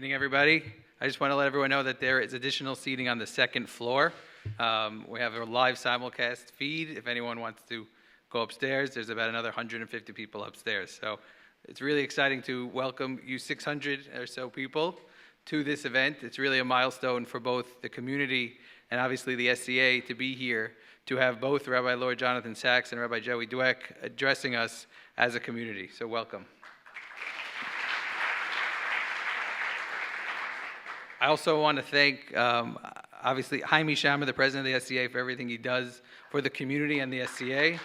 Evening, everybody. I just want to let everyone know that there is additional seating on the second floor. We have a live simulcast feed. If anyone wants to go upstairs, there's about another 150 people upstairs. So it's really exciting to welcome you 600 or so people to this event. It's really a milestone for both the community and obviously the SCA to be here, to have both Rabbi Lord Jonathan Sachs and Rabbi Joey Dweck addressing us as a community. So welcome. I also want to thank, obviously, Jaime Shama, the president of the SCA, for everything he does for the community and the SCA.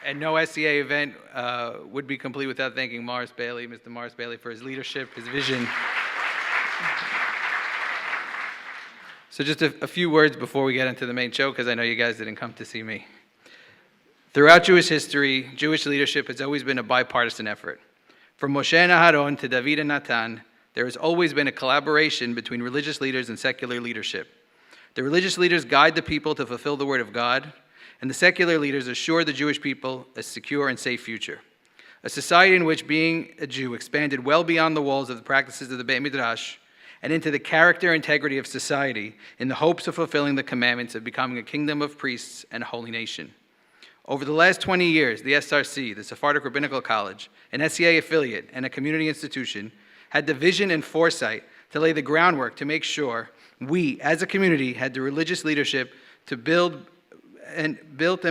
And no SCA event would be complete without thanking Morris Bailey, Mr. Morris Bailey, for his leadership, his vision. So just a few words before we get into the main show, because I know you guys didn't come to see me. Throughout Jewish history, Jewish leadership has always been a bipartisan effort. From Moshe and Aharon to David and Natan, there has always been a collaboration between religious leaders and secular leadership. The religious leaders guide the people to fulfill the word of God, and the secular leaders assure the Jewish people a secure and safe future. A society in which being a Jew expanded well beyond the walls of the practices of the Beit Midrash and into the character and integrity of society in the hopes of fulfilling the commandments of becoming a kingdom of priests and a holy nation. Over the last 20 years, the SRC, the Sephardic Rabbinical College, an SCA affiliate, and a community institution, had the vision and foresight to lay the groundwork to make sure we, as a community, had the religious leadership to built and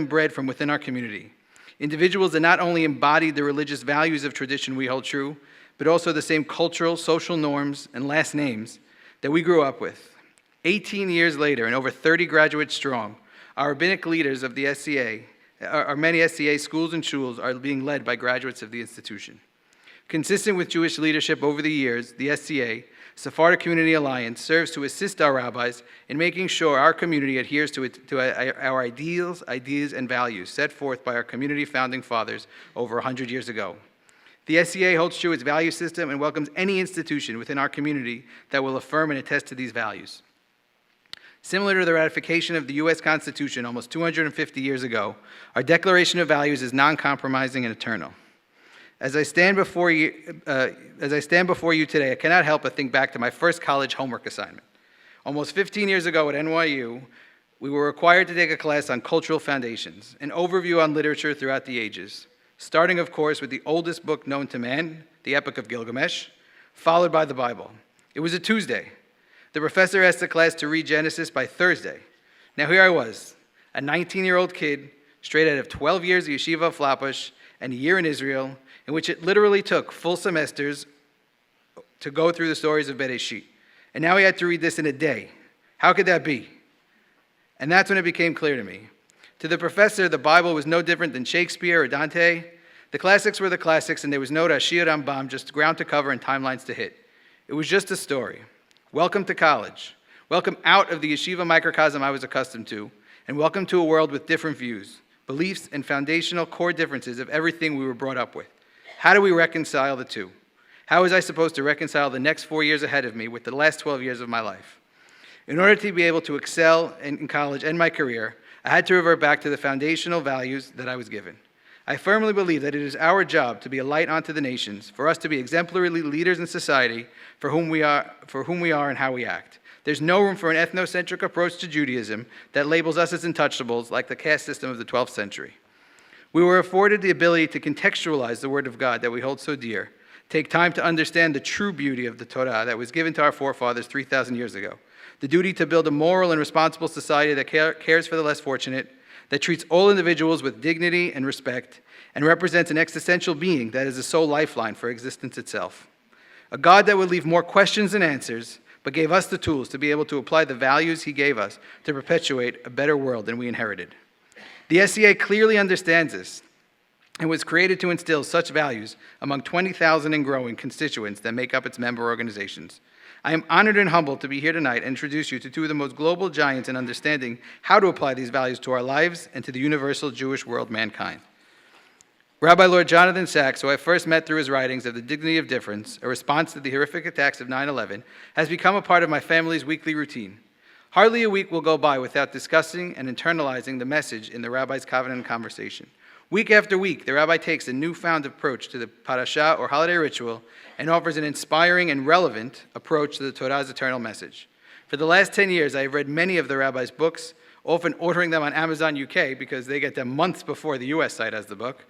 bred from within our community. Individuals that not only embodied the religious values of tradition we hold true, but also the same cultural, social norms, and last names that we grew up with. 18 years later, and over 30 graduates strong, our rabbinic leaders of the SCA, our many SCA schools and shuls are being led by graduates of the institution. Consistent with Jewish leadership over the years, the SCA, Sephardic Community Alliance, serves to assist our rabbis in making sure our community adheres to our ideals, ideas, and values set forth by our community founding fathers over 100 years ago. The SCA holds true its value system and welcomes any institution within our community that will affirm and attest to these values. Similar to the ratification of the U.S. Constitution almost 250 years ago, our Declaration of Values is non-compromising and eternal. As I stand before you today, I cannot help but think back to my first college homework assignment. Almost 15 years ago at NYU, we were required to take a class on cultural foundations, an overview on literature throughout the ages, starting, of course, with the oldest book known to man, the Epic of Gilgamesh, followed by the Bible. It was a Tuesday. The professor asked the class to read Genesis by Thursday. Now here I was, a 19-year-old kid, straight out of 12 years of yeshiva of Flatbush and a year in Israel, in which it literally took full semesters to go through the stories of Bereshit. And now he had to read this in a day. How could that be? And that's when it became clear to me. To the professor, the Bible was no different than Shakespeare or Dante. The classics were the classics, and there was no Rashi or Rambam, just ground to cover and timelines to hit. It was just a story. Welcome to college. Welcome out of the yeshiva microcosm I was accustomed to, and welcome to a world with different views, beliefs, and foundational core differences of everything we were brought up with. How do we reconcile the two? How was I supposed to reconcile the next 4 years ahead of me with the last 12 years of my life? In order to be able to excel in college and my career, I had to revert back to the foundational values that I was given. I firmly believe that it is our job to be a light unto the nations, for us to be exemplary leaders in society for whom we are and how we act. There's no room for an ethnocentric approach to Judaism that labels us as untouchables like the caste system of the 12th century. We were afforded the ability to contextualize the Word of God that we hold so dear, take time to understand the true beauty of the Torah that was given to our forefathers 3,000 years ago, the duty to build a moral and responsible society that cares for the less fortunate, that treats all individuals with dignity and respect, and represents an existential being that is the sole lifeline for existence itself. A God that would leave more questions than answers, but gave us the tools to be able to apply the values he gave us to perpetuate a better world than we inherited. The SCA clearly understands this and was created to instill such values among 20,000 and growing constituents that make up its member organizations. I am honored and humbled to be here tonight and introduce you to two of the most global giants in understanding how to apply these values to our lives and to the universal Jewish world mankind. Rabbi Lord Jonathan Sachs, who I first met through his writings of The Dignity of Difference, a response to the horrific attacks of 9/11, has become a part of my family's weekly routine. Hardly a week will go by without discussing and internalizing the message in the Rabbi's Covenant conversation. Week after week, the rabbi takes a newfound approach to the parasha or holiday ritual and offers an inspiring and relevant approach to the Torah's eternal message. For the last 10 years, I have read many of the rabbi's books, often ordering them on Amazon UK because they get them months before the US site has the book.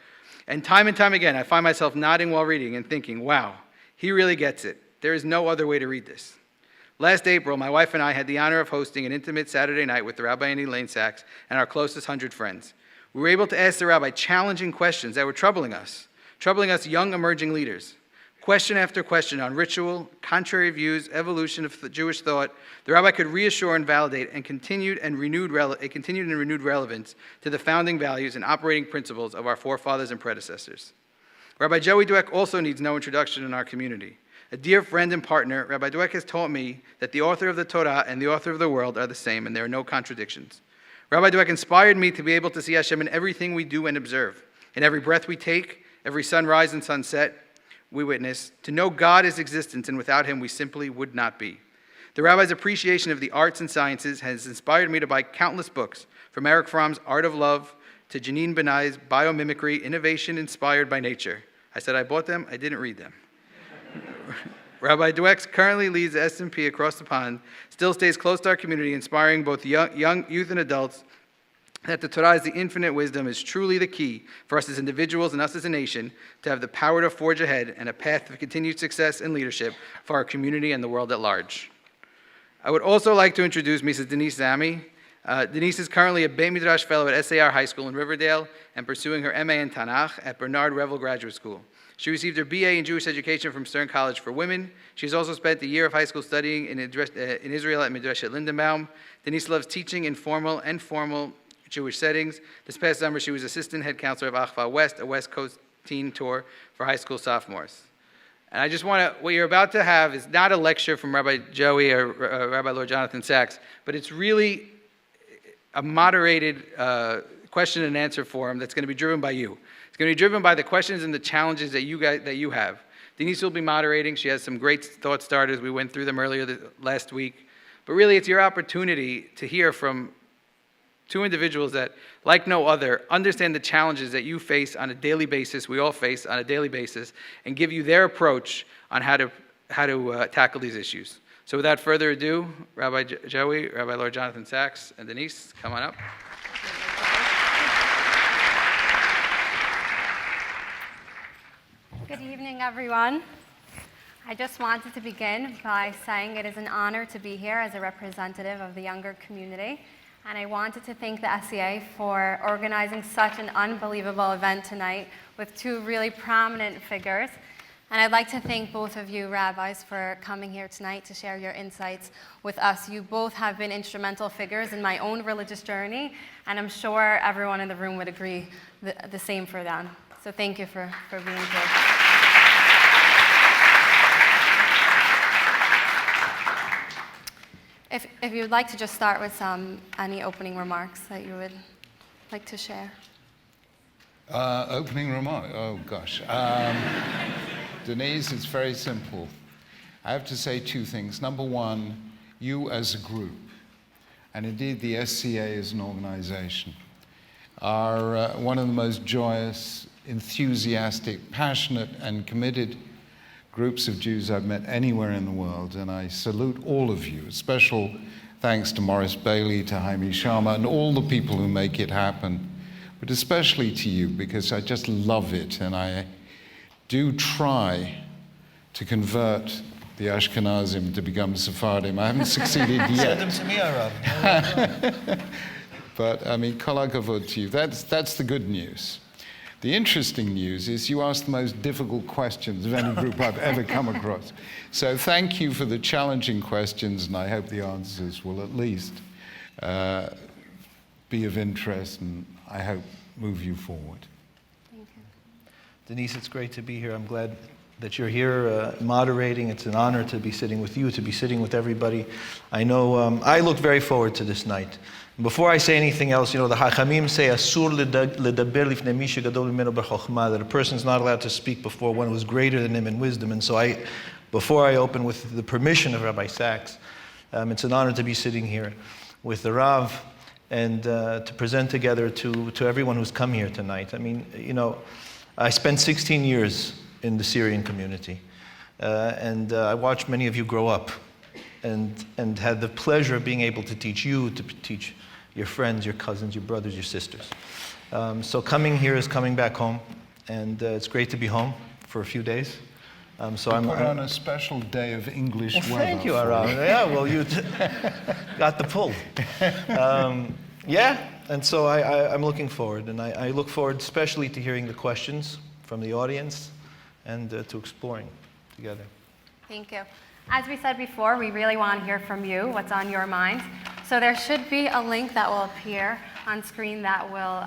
And time again, I find myself nodding while reading and thinking, wow, he really gets it. There is no other way to read this. Last April, my wife and I had the honor of hosting an intimate Saturday night with the Rabbi and Elaine Sachs and our closest 100 friends. We were able to ask the rabbi challenging questions that were troubling us young emerging leaders. Question after question on ritual, contrary views, evolution of Jewish thought, the rabbi could reassure and validate a continued and renewed relevance to the founding values and operating principles of our forefathers and predecessors. Rabbi Joey Dweck also needs no introduction in our community. A dear friend and partner, Rabbi Dweck has taught me that the author of the Torah and the author of the world are the same, and there are no contradictions. Rabbi Dweck inspired me to be able to see Hashem in everything we do and observe, in every breath we take, every sunrise and sunset we witness, to know God is existence, and without him we simply would not be. The rabbi's appreciation of the arts and sciences has inspired me to buy countless books, from Eric Fromm's Art of Love to Janine Benai's Biomimicry, Innovation Inspired by Nature. I said I bought them, I didn't read them. Rabbi Dweck currently leads the S&P across the pond, still stays close to our community, inspiring both young youth and adults that the Torah is the infinite wisdom is truly the key for us as individuals and us as a nation to have the power to forge ahead and a path of continued success and leadership for our community and the world at large. I would also like to introduce Mrs. Denise Zami. Denise is currently a Beit Midrash Fellow at SCA High School in Riverdale and pursuing her MA in Tanakh at Bernard Revel Graduate School. She received her BA in Jewish education from Stern College for Women. She has also spent a year of high school studying in Israel at Midrashet Lindenbaum. Denise loves teaching in formal and formal Jewish settings. This past summer, she was assistant head counselor of Achva West, a West Coast teen tour for high school sophomores. And I just want to, what you're about to have is not a lecture from Rabbi Joey or Rabbi Lord Jonathan Sachs, but it's really a moderated question and answer forum that's going to be driven by you. It's going to be driven by the questions and the challenges that you have. Denise will be moderating. She has some great thought starters. We went through them earlier last week. But really, it's your opportunity to hear from two individuals that, like no other, understand the challenges that you face on a daily basis, we all face on a daily basis, and give you their approach on how to tackle these issues. So without further ado, Rabbi Joey, Rabbi Lord Jonathan Sachs, and Denise, come on up. Good evening, everyone. I just wanted to begin by saying it is an honor to be here as a representative of the younger community. And I wanted to thank the SCA for organizing such an unbelievable event tonight with two really prominent figures. And I'd like to thank both of you, rabbis, for coming here tonight to share your insights with us. You both have been instrumental figures in my own religious journey, and I'm sure everyone in the room would agree the same for them. So thank you for being here. If you would like to just start with any opening remarks that you would like to share. Opening remark, oh gosh. Denise, it's very simple. I have to say two things. Number one, you as a group, and indeed the SCA as an organization, are one of the most joyous, enthusiastic, passionate, and committed groups of Jews I've met anywhere in the world, and I salute all of you. Special thanks to Morris Bailey, to Jaime Sharma, and all the people who make it happen, but especially to you, because I just love it, and I do try to convert the Ashkenazim to become Sephardim. I haven't succeeded yet. Send them to me, Arab. But, I mean, kol hakavod to you. That's the good news. The interesting news is you ask the most difficult questions of any group I've ever come across. So thank you for the challenging questions, and I hope the answers will at least be of interest and I hope move you forward. Thank you. Denise, it's great to be here. I'm glad that you're here moderating. It's an honor to be sitting with you, to be sitting with everybody. I know I look very forward to this night. Before I say anything else, the Hachamim say, Asur ledaber lifnei mi shegadol mimeno b'chokhmah, that a person's not allowed to speak before one who is greater than him in wisdom. And so before I open with the permission of Rabbi Sachs, it's an honor to be sitting here with the Rav and to present together to everyone who's come here tonight. I mean, I spent 16 years in the Syrian community, and I watched many of you grow up, and had the pleasure of being able to teach you, to teach your friends, your cousins, your brothers, your sisters. So coming here is coming back home, and it's great to be home for a few days. So I'm on a special day of English weather. Thank you, Aram. Yeah, well, you got the pull. And so I'm looking forward, and I look forward especially to hearing the questions from the audience and to exploring together. Thank you. As we said before, we really want to hear from you, what's on your mind. So there should be a link that will appear on screen that will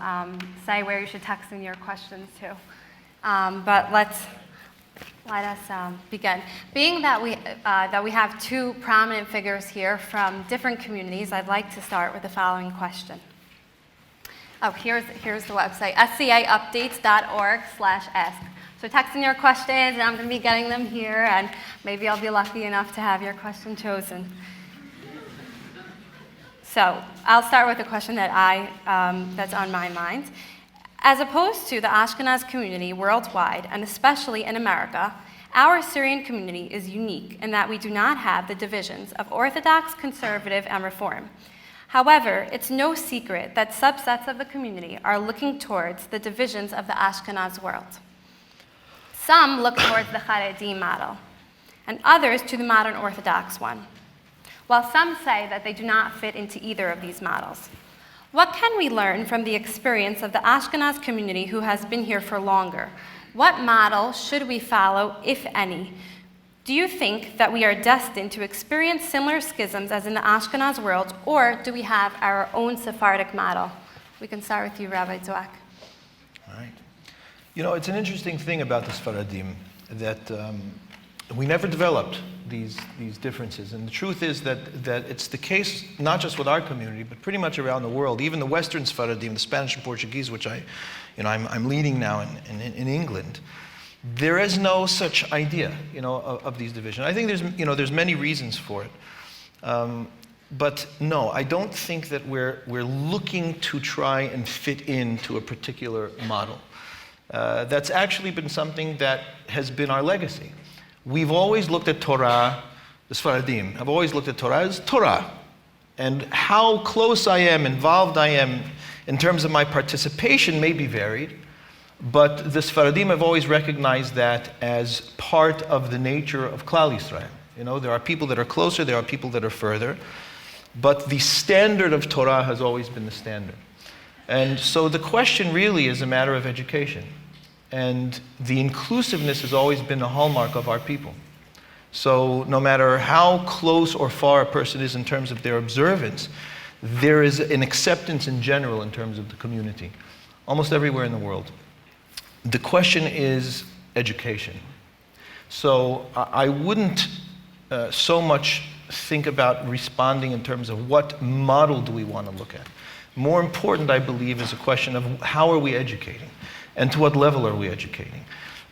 say where you should text in your questions to. But let us begin. Being that we have two prominent figures here from different communities, I'd like to start with the following question. Oh, here's the website, scaupdates.org/ask. So text in your questions, and I'm going to be getting them here, and maybe I'll be lucky enough to have your question chosen. So I'll start with a question that that's on my mind. As opposed to the Ashkenaz community worldwide, and especially in America, our Syrian community is unique in that we do not have the divisions of Orthodox, Conservative, and Reform. However, it's no secret that subsets of the community are looking towards the divisions of the Ashkenaz world. Some look towards the Haredi model, and others to the modern Orthodox one, while some say that they do not fit into either of these models. What can we learn from the experience of the Ashkenaz community who has been here for longer? What model should we follow, if any? Do you think that we are destined to experience similar schisms as in the Ashkenaz world, or do we have our own Sephardic model? We can start with you, Rabbi Zweck. All right. It's an interesting thing about the Sfaradim that we never developed these differences. And the truth is that it's the case not just with our community, but pretty much around the world. Even the Western Sfaradim, the Spanish and Portuguese, which I'm leading now in England, there is no such idea, of these divisions. I think there's many reasons for it. But no, I don't think that we're looking to try and fit into a particular model. That's actually been something that has been our legacy. We've always looked at Torah, the Sfaradim, have always looked at Torah as Torah. And how close I am, involved I am, in terms of my participation may be varied, but the Sfaradim have always recognized that as part of the nature of Klal Yisrael. There are people that are closer, there are people that are further, but the standard of Torah has always been the standard. And so the question really is a matter of education. And the inclusiveness has always been a hallmark of our people. So no matter how close or far a person is in terms of their observance, there is an acceptance in general in terms of the community, almost everywhere in the world. The question is education. So I wouldn't so much think about responding in terms of what model do we want to look at. More important, I believe, is a question of how are we educating, and to what level are we educating.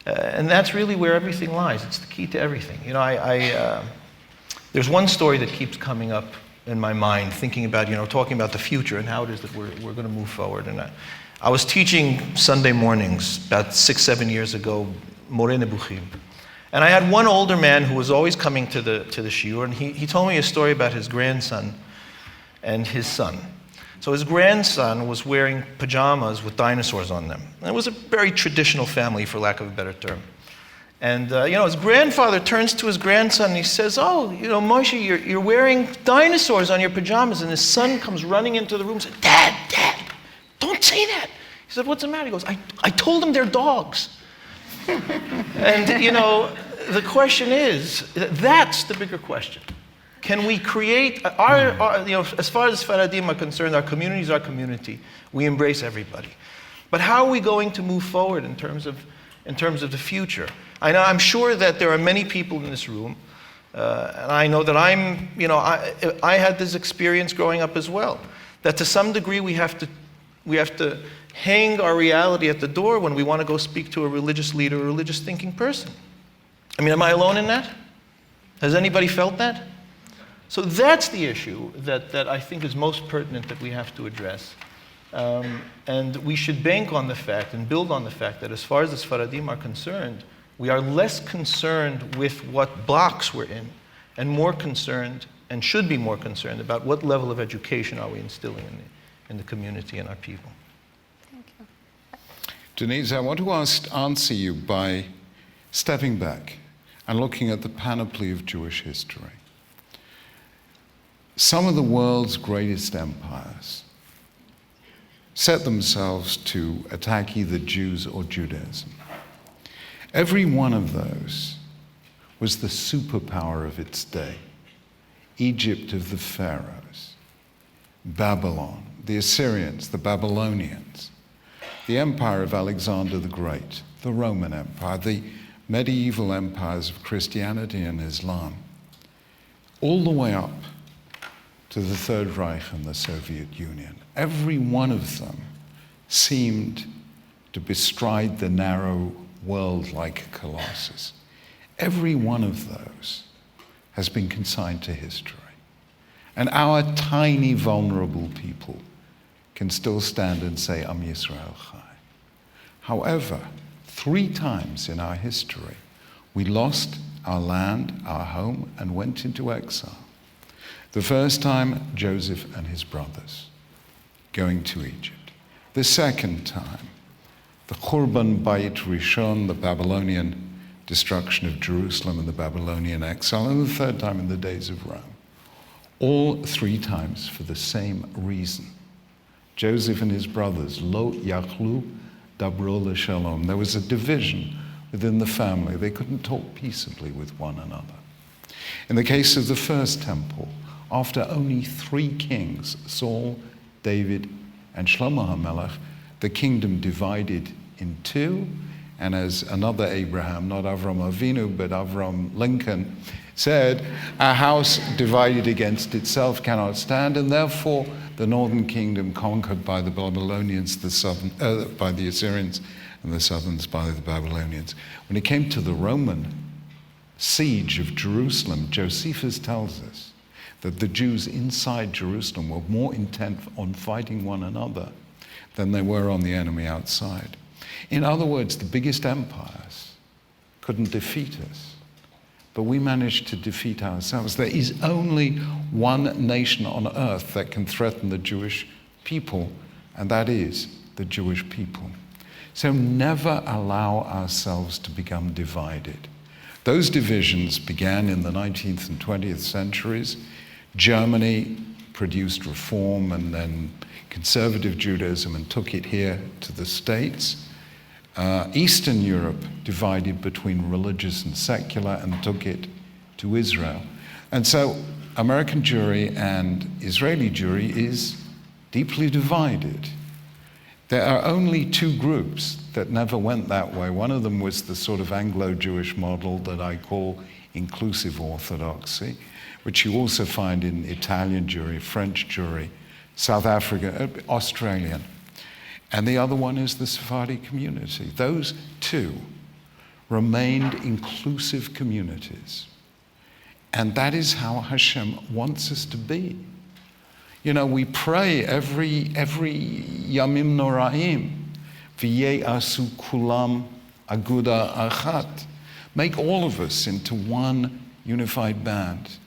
And that's really where everything lies. It's the key to everything. There's one story that keeps coming up in my mind, thinking about, talking about the future and how it is that we're going to move forward. And I was teaching Sunday mornings about 6-7 years ago, Moreh Nebuchim. And I had one older man who was always coming to the shiur, and he told me a story about his grandson and his son. So his grandson was wearing pajamas with dinosaurs on them. And it was a very traditional family, for lack of a better term. And his grandfather turns to his grandson and he says, "Oh, Moshe, you're wearing dinosaurs on your pajamas." And his son comes running into the room and says, Dad, don't say that." He said, "What's the matter?" He goes, I told them they're dogs." And, the question is, that's the bigger question. Can we create, as far as Sfaradim are concerned, our community is our community. We embrace everybody. But how are we going to move forward in terms of the future? I'm sure that there are many people in this room, and I know that I had this experience growing up as well, that to some degree we have to hang our reality at the door when we want to go speak to a religious leader, a religious thinking person. Am I alone in that? Has anybody felt that? So that's the issue that I think is most pertinent that we have to address. And we should bank on the fact and build on the fact that as far as the Sfaradim are concerned, we are less concerned with what blocks we're in and more concerned, and should be more concerned, about what level of education are we instilling in the community and our people. Thank you. Denise, I want to answer you by stepping back and looking at the panoply of Jewish history. Some of the world's greatest empires set themselves to attack either Jews or Judaism. Every one of those was the superpower of its day. Egypt of the pharaohs, Babylon, the Assyrians, the Babylonians, the empire of Alexander the Great, the Roman Empire, the medieval empires of Christianity and Islam, all the way up to the Third Reich and the Soviet Union. Every one of them seemed to bestride the narrow world like a colossus. Every one of those has been consigned to history. And our tiny, vulnerable people can still stand and say, Am Yisrael Chai. However, 3 times in our history, we lost our land, our home, and went into exile. The first time, Joseph and his brothers going to Egypt. The second time, the Churban Bayit Rishon, the Babylonian destruction of Jerusalem and the Babylonian exile, and the third time in the days of Rome. All 3 times for the same reason. Joseph and his brothers, Lo Yachlu Dabro LeShalom. There was a division within the family. They couldn't talk peaceably with one another. In the case of the first temple, after only 3 kings, Saul, David, and Shlomo HaMelech, the kingdom divided in 2, and as another Abraham, not Avram Avinu, but Avram Lincoln, said, a house divided against itself cannot stand, and therefore the northern kingdom conquered by the Babylonians, the southern, by the Assyrians, and the southerns by the Babylonians. When it came to the Roman siege of Jerusalem, Josephus tells us that the Jews inside Jerusalem were more intent on fighting one another than they were on the enemy outside. In other words, the biggest empires couldn't defeat us, but we managed to defeat ourselves. There is only one nation on earth that can threaten the Jewish people, and that is the Jewish people. So never allow ourselves to become divided. Those divisions began in the 19th and 20th centuries. Germany produced reform and then conservative Judaism and took it here to the States. Eastern Europe divided between religious and secular and took it to Israel. And so American Jewry and Israeli Jewry is deeply divided. There are only 2 groups that never went that way. One of them was the sort of Anglo-Jewish model that I call inclusive orthodoxy, which you also find in Italian Jewry, French Jewry, South Africa, Australian. And the other one is the Sephardi community. Those 2 remained inclusive communities. And that is how Hashem wants us to be. You know, we pray every Yamim Noraim, V'yei asu kulam aguda achat. Make all of us into one unified band.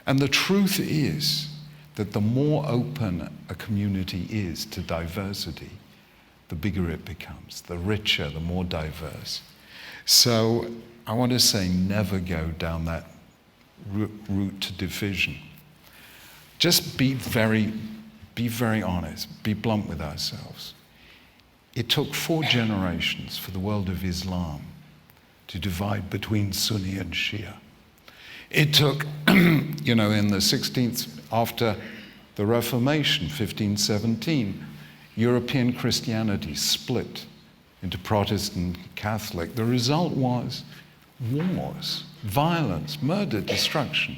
And the truth is that the more open a community is to diversity, the bigger it becomes, the richer, the more diverse. So I want to say never go down that route to division. Just be very honest, be blunt with ourselves. It took 4 generations for the world of Islam to divide between Sunni and Shia. It took, in the 16th, after the Reformation, 1517, European Christianity split into Protestant and Catholic. The result was wars, violence, murder, destruction.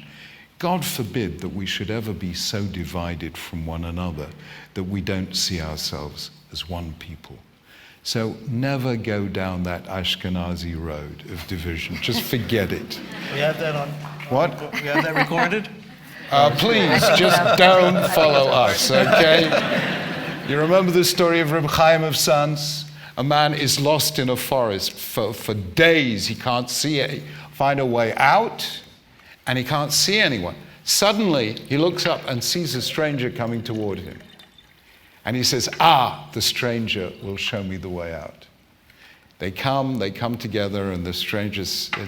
God forbid that we should ever be so divided from one another that we don't see ourselves as one people. So never go down that Ashkenazi road of division. Just forget it. We have that on. What? We have that recorded? Please, just don't follow us, okay? You remember the story of Rabbi Chaim of Sons? A man is lost in a forest for days. He can't find a way out, and he can't see anyone. Suddenly, he looks up and sees a stranger coming toward him. And he says, the stranger will show me the way out. They come together, and the stranger,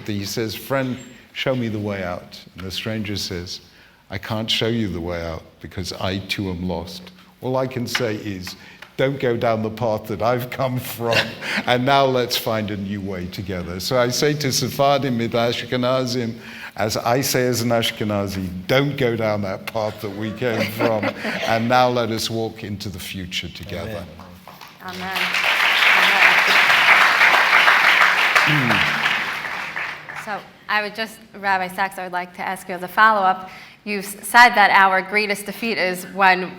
he says, friend, show me the way out. And the stranger says, I can't show you the way out because I too am lost. All I can say is, don't go down the path that I've come from, and now let's find a new way together. So I say to Sephardim with Ashkenazim, as I say as an Ashkenazi, don't go down that path that we came from, and now let us walk into the future together. Amen. So I would just, Rabbi Sachs, I would like to ask you as a follow-up. You said that our greatest defeat is when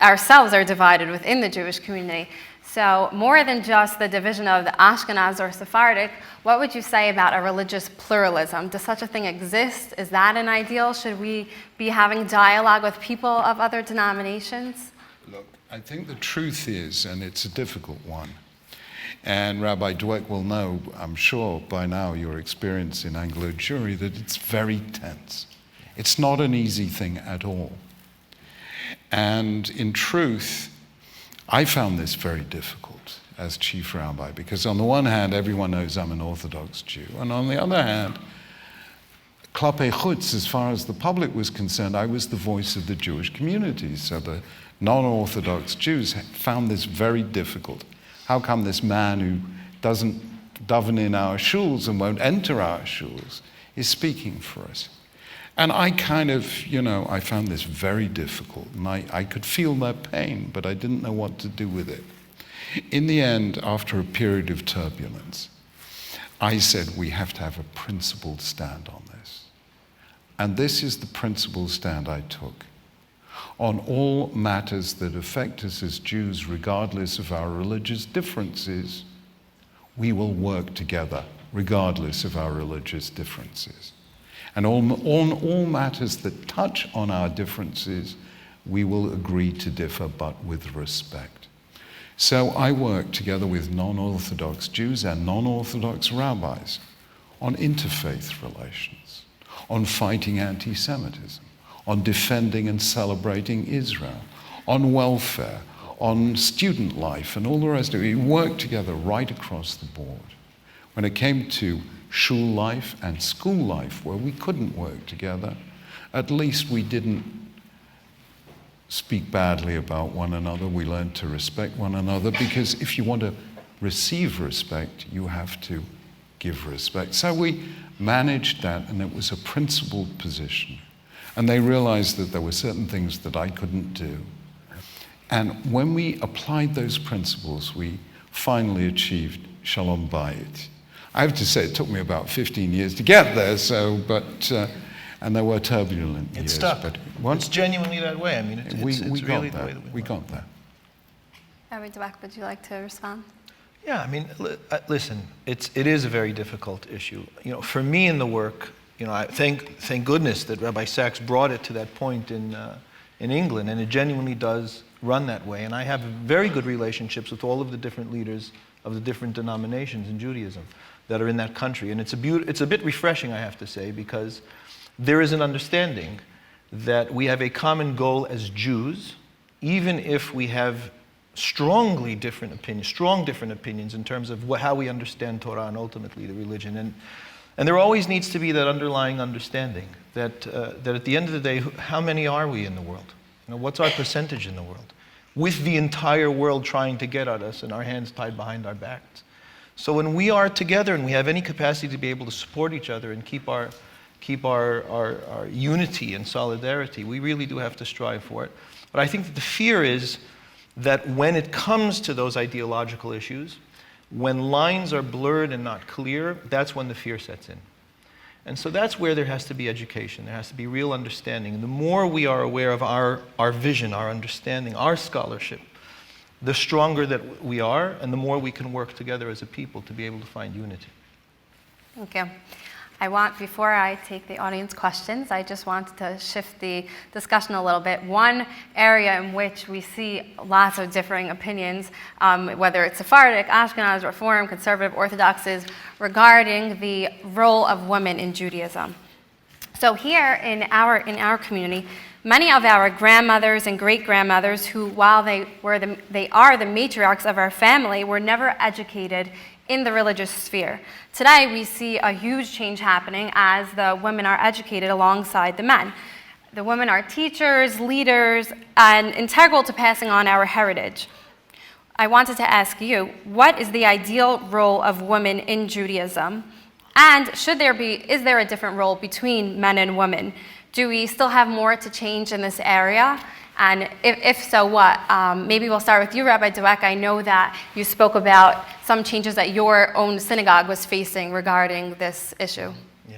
ourselves are divided within the Jewish community. So more than just the division of the Ashkenaz or Sephardic, what would you say about a religious pluralism? Does such a thing exist? Is that an ideal? Should we be having dialogue with people of other denominations? Look, I think the truth is, and it's a difficult one, and Rabbi Dweck will know, I'm sure by now, your experience in Anglo Jewry, that it's very tense. It's not an easy thing at all. And in truth, I found this very difficult as chief rabbi, because on the one hand, everyone knows I'm an Orthodox Jew, and on the other hand, klape chutz, as far as the public was concerned, I was the voice of the Jewish community, so the non-Orthodox Jews found this very difficult. How come this man who doesn't daven in our shuls and won't enter our shuls is speaking for us? And I kind of, I found this very difficult, and I could feel their pain, but I didn't know what to do with it. In the end, after a period of turbulence, I said we have to have a principled stand on this. And this is the principled stand I took. On all matters that affect us as Jews, regardless of our religious differences, we will work together, regardless of our religious differences. And on all matters that touch on our differences, we will agree to differ, but with respect. So I work together with non-Orthodox Jews and non-Orthodox rabbis on interfaith relations, on fighting anti-Semitism, on defending and celebrating Israel, on welfare, on student life, and all the rest of it. We work together right across the board. When it came to shul life and school life, where we couldn't work together, at least we didn't speak badly about one another. We learned to respect one another, because if you want to receive respect, you have to give respect. So we managed that, and it was a principled position. And they realized that there were certain things that I couldn't do. And when we applied those principles, we finally achieved Shalom Bayit. I have to say, it took me about 15 years to get there, and there were turbulent years. It's stuck. But it's genuinely that way. I mean, it's really the way that we got there. Rabbi Dweck, would you like to respond? Yeah, I mean, listen, it is a very difficult issue. For me in the work, I thank goodness that Rabbi Sachs brought it to that point in England, and it genuinely does run that way. And I have very good relationships with all of the different leaders of the different denominations in Judaism that are in that country. And it's a bit refreshing, I have to say, because there is an understanding that we have a common goal as Jews, even if we have strong different opinions in terms of how we understand Torah and ultimately the religion. And there always needs to be that underlying understanding that at the end of the day, how many are we in the world? What's our percentage in the world? With the entire world trying to get at us and our hands tied behind our backs. So when we are together and we have any capacity to be able to support each other and keep our unity and solidarity, we really do have to strive for it. But I think that the fear is that when it comes to those ideological issues, when lines are blurred and not clear, that's when the fear sets in. And so that's where there has to be education. There has to be real understanding. And the more we are aware of our vision, our understanding, our scholarship, the stronger that we are, and the more we can work together as a people to be able to find unity. Thank you. Before I take the audience questions, I just want to shift the discussion a little bit. One area in which we see lots of differing opinions, whether it's Sephardic, Ashkenaz, Reform, Conservative, Orthodox, is regarding the role of women in Judaism. So here in our community, many of our grandmothers and great-grandmothers who, while they are the matriarchs of our family, were never educated in the religious sphere. Today, we see a huge change happening as the women are educated alongside the men. The women are teachers, leaders, and integral to passing on our heritage. I wanted to ask you, what is the ideal role of women in Judaism? And is there a different role between men and women? Do we still have more to change in this area? And if so, what? Maybe we'll start with you, Rabbi Dweck. I know that you spoke about some changes that your own synagogue was facing regarding this issue. Yeah.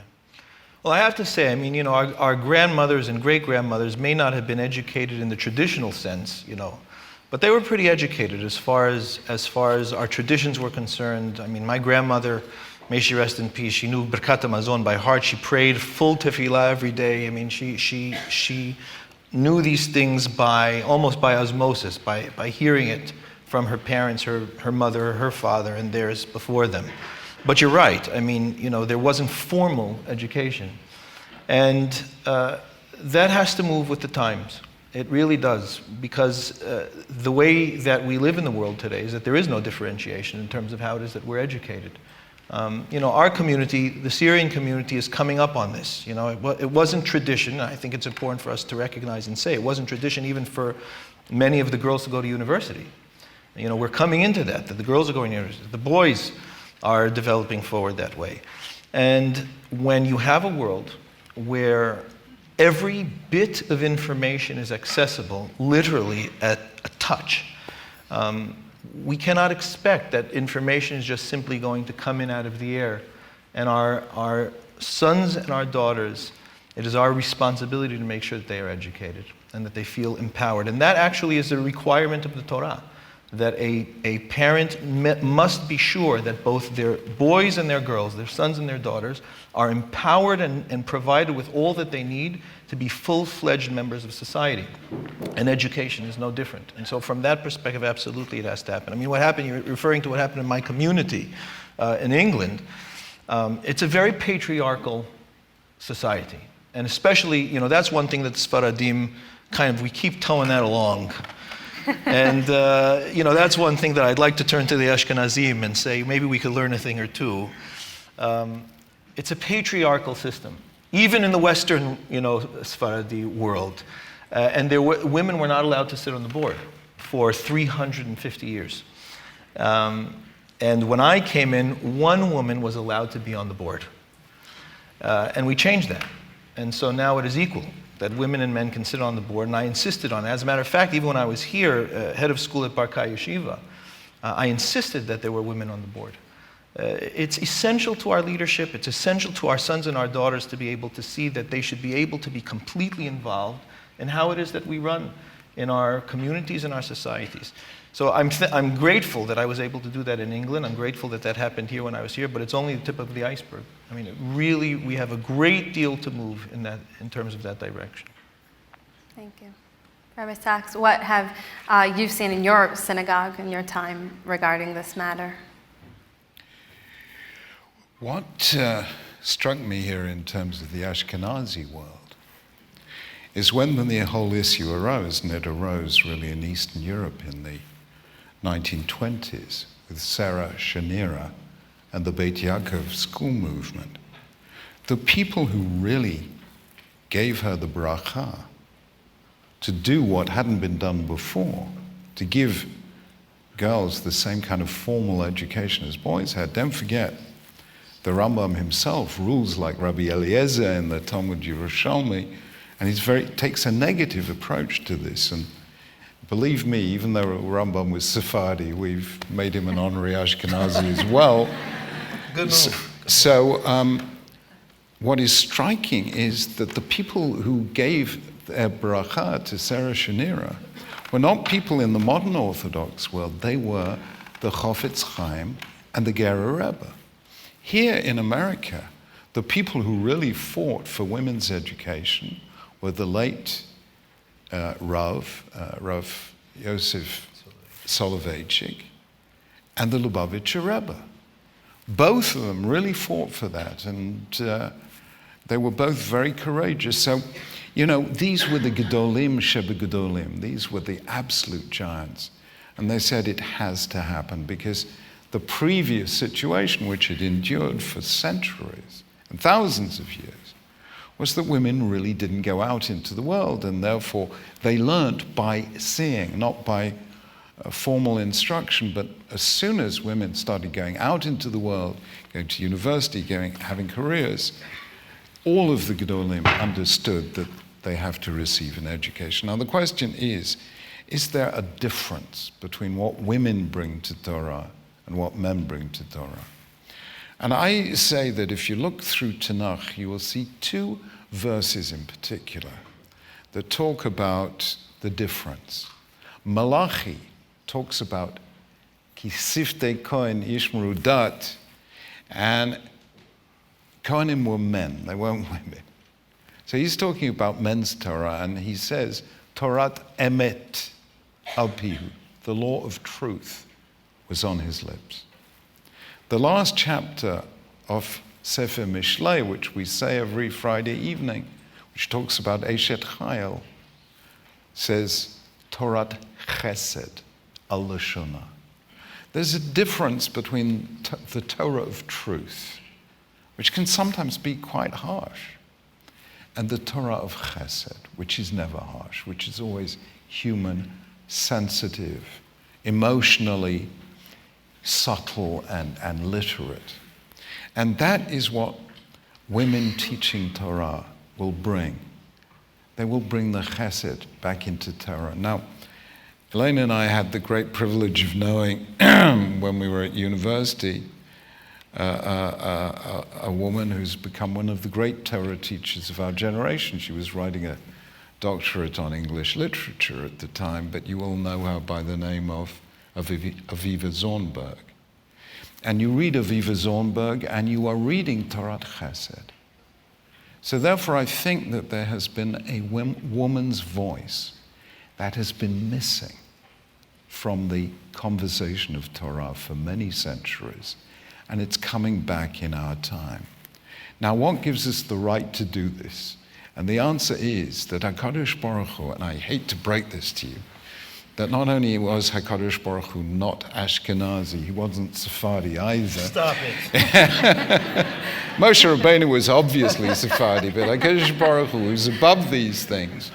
Well, I have to say, our grandmothers and great-grandmothers may not have been educated in the traditional sense, but they were pretty educated as far as our traditions were concerned. My grandmother, may she rest in peace, she knew Birkat HaMazon by heart. She prayed full tefillah every day. She knew these things almost by osmosis, by hearing it from her parents, her mother, her father, and theirs before them. But you're right. There wasn't formal education. And that has to move with the times. It really does, because the way that we live in the world today is that there is no differentiation in terms of how it is that we're educated. Our community, the Syrian community, is coming up on this. It wasn't tradition. I think it's important for us to recognize and say it wasn't tradition even for many of the girls to go to university. We're coming into that the girls are going to university. The boys are developing forward that way. And when you have a world where every bit of information is accessible, literally at a touch, we cannot expect that information is just simply going to come in out of the air. And our sons and our daughters, it is our responsibility to make sure that they are educated and that they feel empowered. And that actually is a requirement of the Torah, that a parent must be sure that both their boys and their girls, their sons and their daughters, are empowered and provided with all that they need to be full-fledged members of society. And education is no different. And so from that perspective, absolutely it has to happen. What happened, you're referring to what happened in my community in England. It's a very patriarchal society. And especially, that's one thing that the Sfaradim we keep towing that along. And, that's one thing that I'd like to turn to the Ashkenazim and say, maybe we could learn a thing or two. It's a patriarchal system, even in the Western, Sephardi world. And women were not allowed to sit on the board for 350 years. And when I came in, one woman was allowed to be on the board. And we changed that. And so now it is equal, that women and men can sit on the board, and I insisted on it. As a matter of fact, even when I was here, head of school at Barkai Yeshiva, I insisted that there were women on the board. It's essential to our leadership, it's essential to our sons and our daughters to be able to see that they should be able to be completely involved in how it is that we run in our communities and our societies. So I'm grateful that I was able to do that in England. I'm grateful that that happened here when I was here, but it's only the tip of the iceberg. Really, we have a great deal to move in terms of that direction. Thank you. Rabbi Sachs, what have you seen in your synagogue in your time regarding this matter? What struck me here in terms of the Ashkenazi world is when the whole issue arose, and it arose really in Eastern Europe in the 1920s with Sarah Shanira and the Beit Yaakov school movement. The people who really gave her the bracha to do what hadn't been done before, to give girls the same kind of formal education as boys had. Don't forget, the Rambam himself rules like Rabbi Eliezer in the Talmud Yerushalmi, and he takes a negative approach to this. And believe me, even though Rambam was Sephardi, we've made him an honorary Ashkenazi as well. Good move. So what is striking is that the people who gave their bracha to Sarah Shanira were not people in the modern Orthodox world. They were the Chofetz Chaim and the Gerer Rebbe. Here in America, The people who really fought for women's education were the late Rav Yosef Soloveitchik, and the Lubavitcher Rebbe. Both of them really fought for that, and they were both very courageous. So, these were the Gedolim Sheba Gedolim. These were the absolute giants. And they said it has to happen because the previous situation, which had endured for centuries and thousands of years, was that women really didn't go out into the world, and therefore they learnt by seeing, not by formal instruction. But as soon as women started going out into the world, going to university, having careers, all of the Gedolim understood that they have to receive an education. Now the question is there a difference between what women bring to Torah and what men bring to Torah? And I say that if you look through Tanakh, you will see two verses in particular that talk about the difference. Malachi talks about Kisifte Kohen Yishmeru Dat, and Kohanim were men, they weren't women. So he's talking about men's Torah, and he says, Torat Emet al Pihu, the law of truth was on his lips. The last chapter of Sefer Mishlei, which we say every Friday evening, which talks about Eshet Chayil, says Torat Chesed al Lashonah. There's a difference between the Torah of truth, which can sometimes be quite harsh, and the Torah of Chesed, which is never harsh, which is always human, sensitive, emotionally subtle and literate. And that is what women teaching Torah will bring. They will bring the Chesed back into Torah. Now, Elaine and I had the great privilege of knowing, when we were at university, a woman who's become one of the great Torah teachers of our generation. She was writing a doctorate on English literature at the time, but you all know her by the name of Aviva Zornberg. And you read Aviva Zornberg, and you are reading Torat Chesed. So therefore, I think that there has been a woman's voice that has been missing from the conversation of Torah for many centuries, and it's coming back in our time. Now, what gives us the right to do this? And the answer is that HaKadosh Baruch Hu, and I hate to break this to you, that not only was HaKadosh Baruch Hu not Ashkenazi, he wasn't Sephardi either. Stop it. Moshe Rabbeinu was obviously Sephardi, but HaKadosh Baruch Hu was above these things.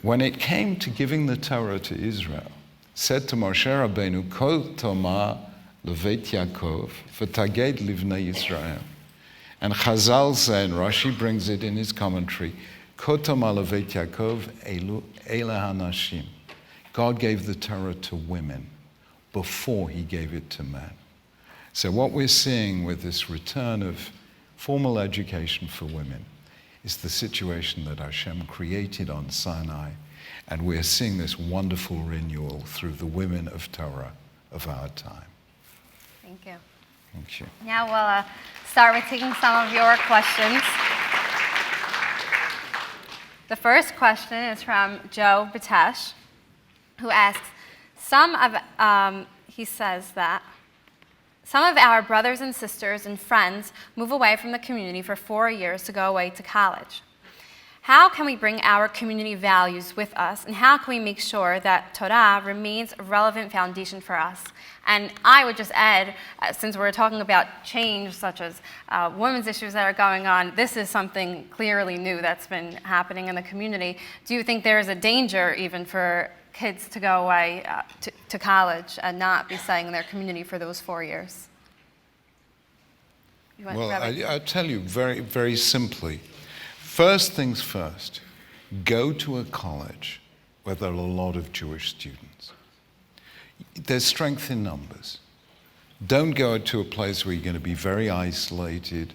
When it came to giving the Torah to Israel, said to Moshe Rabbeinu, Kol Toma Levet Yaakov v'taged livnei Yisrael. And Chazal say, and Rashi brings it in his commentary, Kol Toma Levet Yaakov Eila Hanashim. God gave the Torah to women before he gave it to men. So what we're seeing with this return of formal education for women is the situation that Hashem created on Sinai, and we're seeing this wonderful renewal through the women of Torah of our time. Thank you. Thank you. Now we'll start with taking some of your questions. The first question is from Joe Batesh, who asks, he says that some of our brothers and sisters and friends move away from the community for 4 years to go away to college. How can we bring our community values with us, and how can we make sure that Torah remains a relevant foundation for us? And I would just add, since we're talking about change, such as women's issues that are going on, this is something clearly new that's been happening in the community. Do you think there is a danger even for kids to go away to college and not be staying in their community for those 4 years? Well, I'll tell you very, very simply. First things first, go to a college where there are a lot of Jewish students. There's strength in numbers. Don't go to a place where you're going to be very isolated,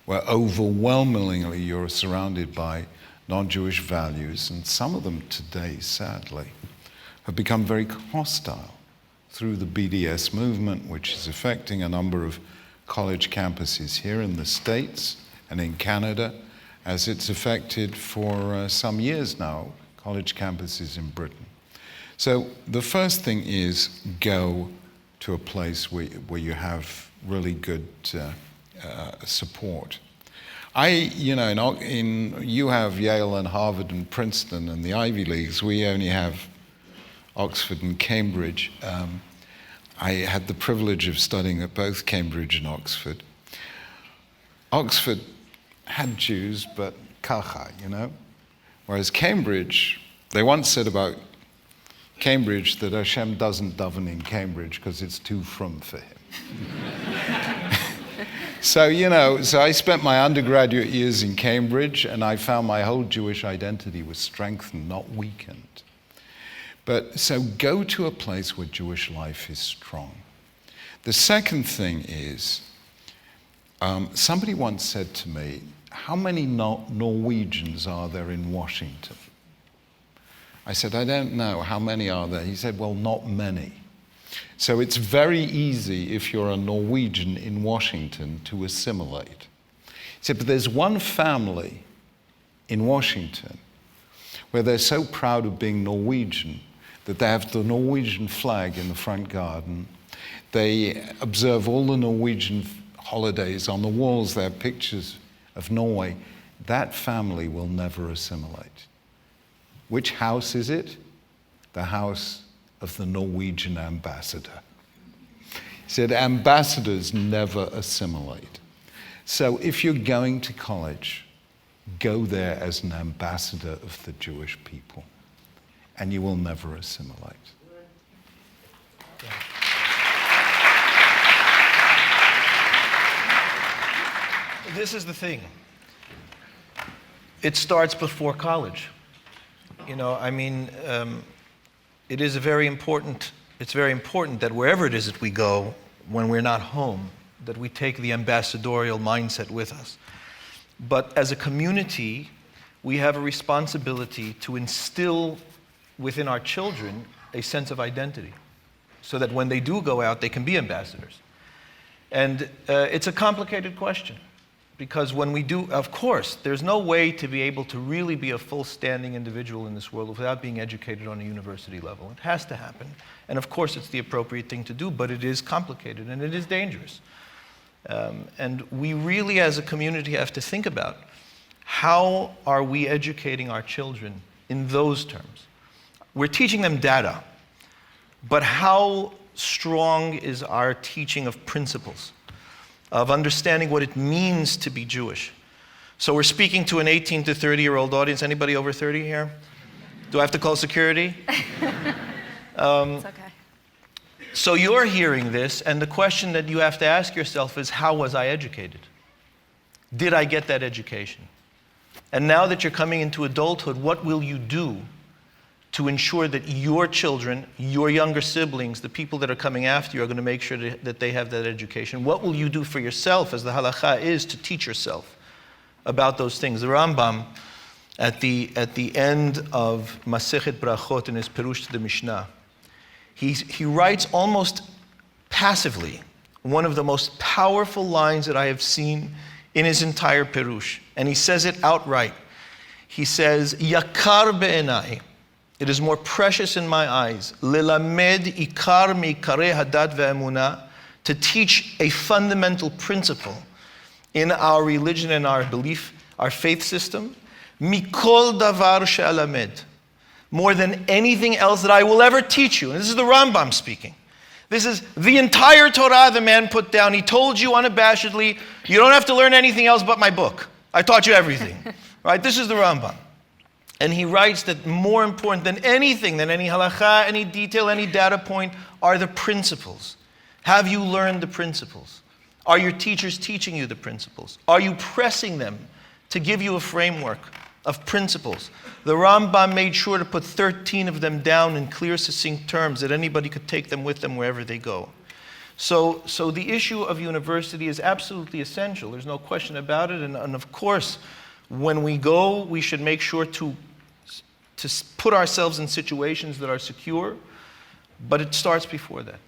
where overwhelmingly you're surrounded by non-Jewish values, and some of them today, sadly, have become very hostile through the BDS movement, which is affecting a number of college campuses here in the States and in Canada, as it's affected for some years now, college campuses in Britain. So the first thing is go to a place where you have really good support. You have Yale and Harvard and Princeton and the Ivy Leagues. We only have Oxford and Cambridge. I had the privilege of studying at both Cambridge and Oxford. Oxford had Jews, but kacha, Whereas Cambridge, they once said about Cambridge that Hashem doesn't daven in Cambridge because it's too frum for him. So I spent my undergraduate years in Cambridge, and I found my whole Jewish identity was strengthened, not weakened. But so go to a place where Jewish life is strong. The second thing is, somebody once said to me, how many Norwegians are there in Washington? I said, I don't know. How many are there? He said, well, not many. So it's very easy if you're a Norwegian in Washington to assimilate. He said, but there's one family in Washington where they're so proud of being Norwegian that they have the Norwegian flag in the front garden. They observe all the Norwegian holidays. On the walls, there are pictures of Norway. That family will never assimilate. Which house is it? The house of the Norwegian ambassador. He said, ambassadors never assimilate. So if you're going to college, go there as an ambassador of the Jewish people, and you will never assimilate. This is the thing. It starts before college. It is very important that wherever it is that we go, when we're not home, that we take the ambassadorial mindset with us. But as a community, we have a responsibility to instill within our children a sense of identity, so that when they do go out, they can be ambassadors. And it's a complicated question, because when we do, of course, there's no way to be able to really be a full-standing individual in this world without being educated on a university level. It has to happen. And of course, it's the appropriate thing to do, but it is complicated and it is dangerous. And we really, as a community, have to think about how are we educating our children in those terms. We're teaching them data, but how strong is our teaching of principles, of understanding what it means to be Jewish? So we're speaking to an 18 to 30-year-old audience. Anybody over 30 here? Do I have to call security? It's okay. So you're hearing this, and the question that you have to ask yourself is, how was I educated? Did I get that education? And now that you're coming into adulthood, what will you do to ensure that your children, your younger siblings, the people that are coming after you are going to make sure that they have that education? What will you do for yourself, as the halakha is, to teach yourself about those things? The Rambam, at the end of Masechet Brachot in his Perush to the Mishnah, he writes almost passively one of the most powerful lines that I have seen in his entire Perush. And he says it outright. He says, Yakar be'enai, it is more precious in my eyes, lelamed ikar mikareh hadat ve'emunah, to teach a fundamental principle in our religion and our belief, our faith system, mikol davar she'alamed, more than anything else that I will ever teach you. And this is the Rambam speaking. This is the entire Torah the man put down. He told you unabashedly, you don't have to learn anything else but my book. I taught you everything. Right? This is the Rambam. And he writes that more important than anything, than any halakha, any detail, any data point, are the principles. Have you learned the principles? Are your teachers teaching you the principles? Are you pressing them to give you a framework of principles? The Rambam made sure to put 13 of them down in clear, succinct terms that anybody could take them with them wherever they go. So the issue of university is absolutely essential. There's no question about it. And of course, when we go, we should make sure to put ourselves in situations that are secure. But it starts before that.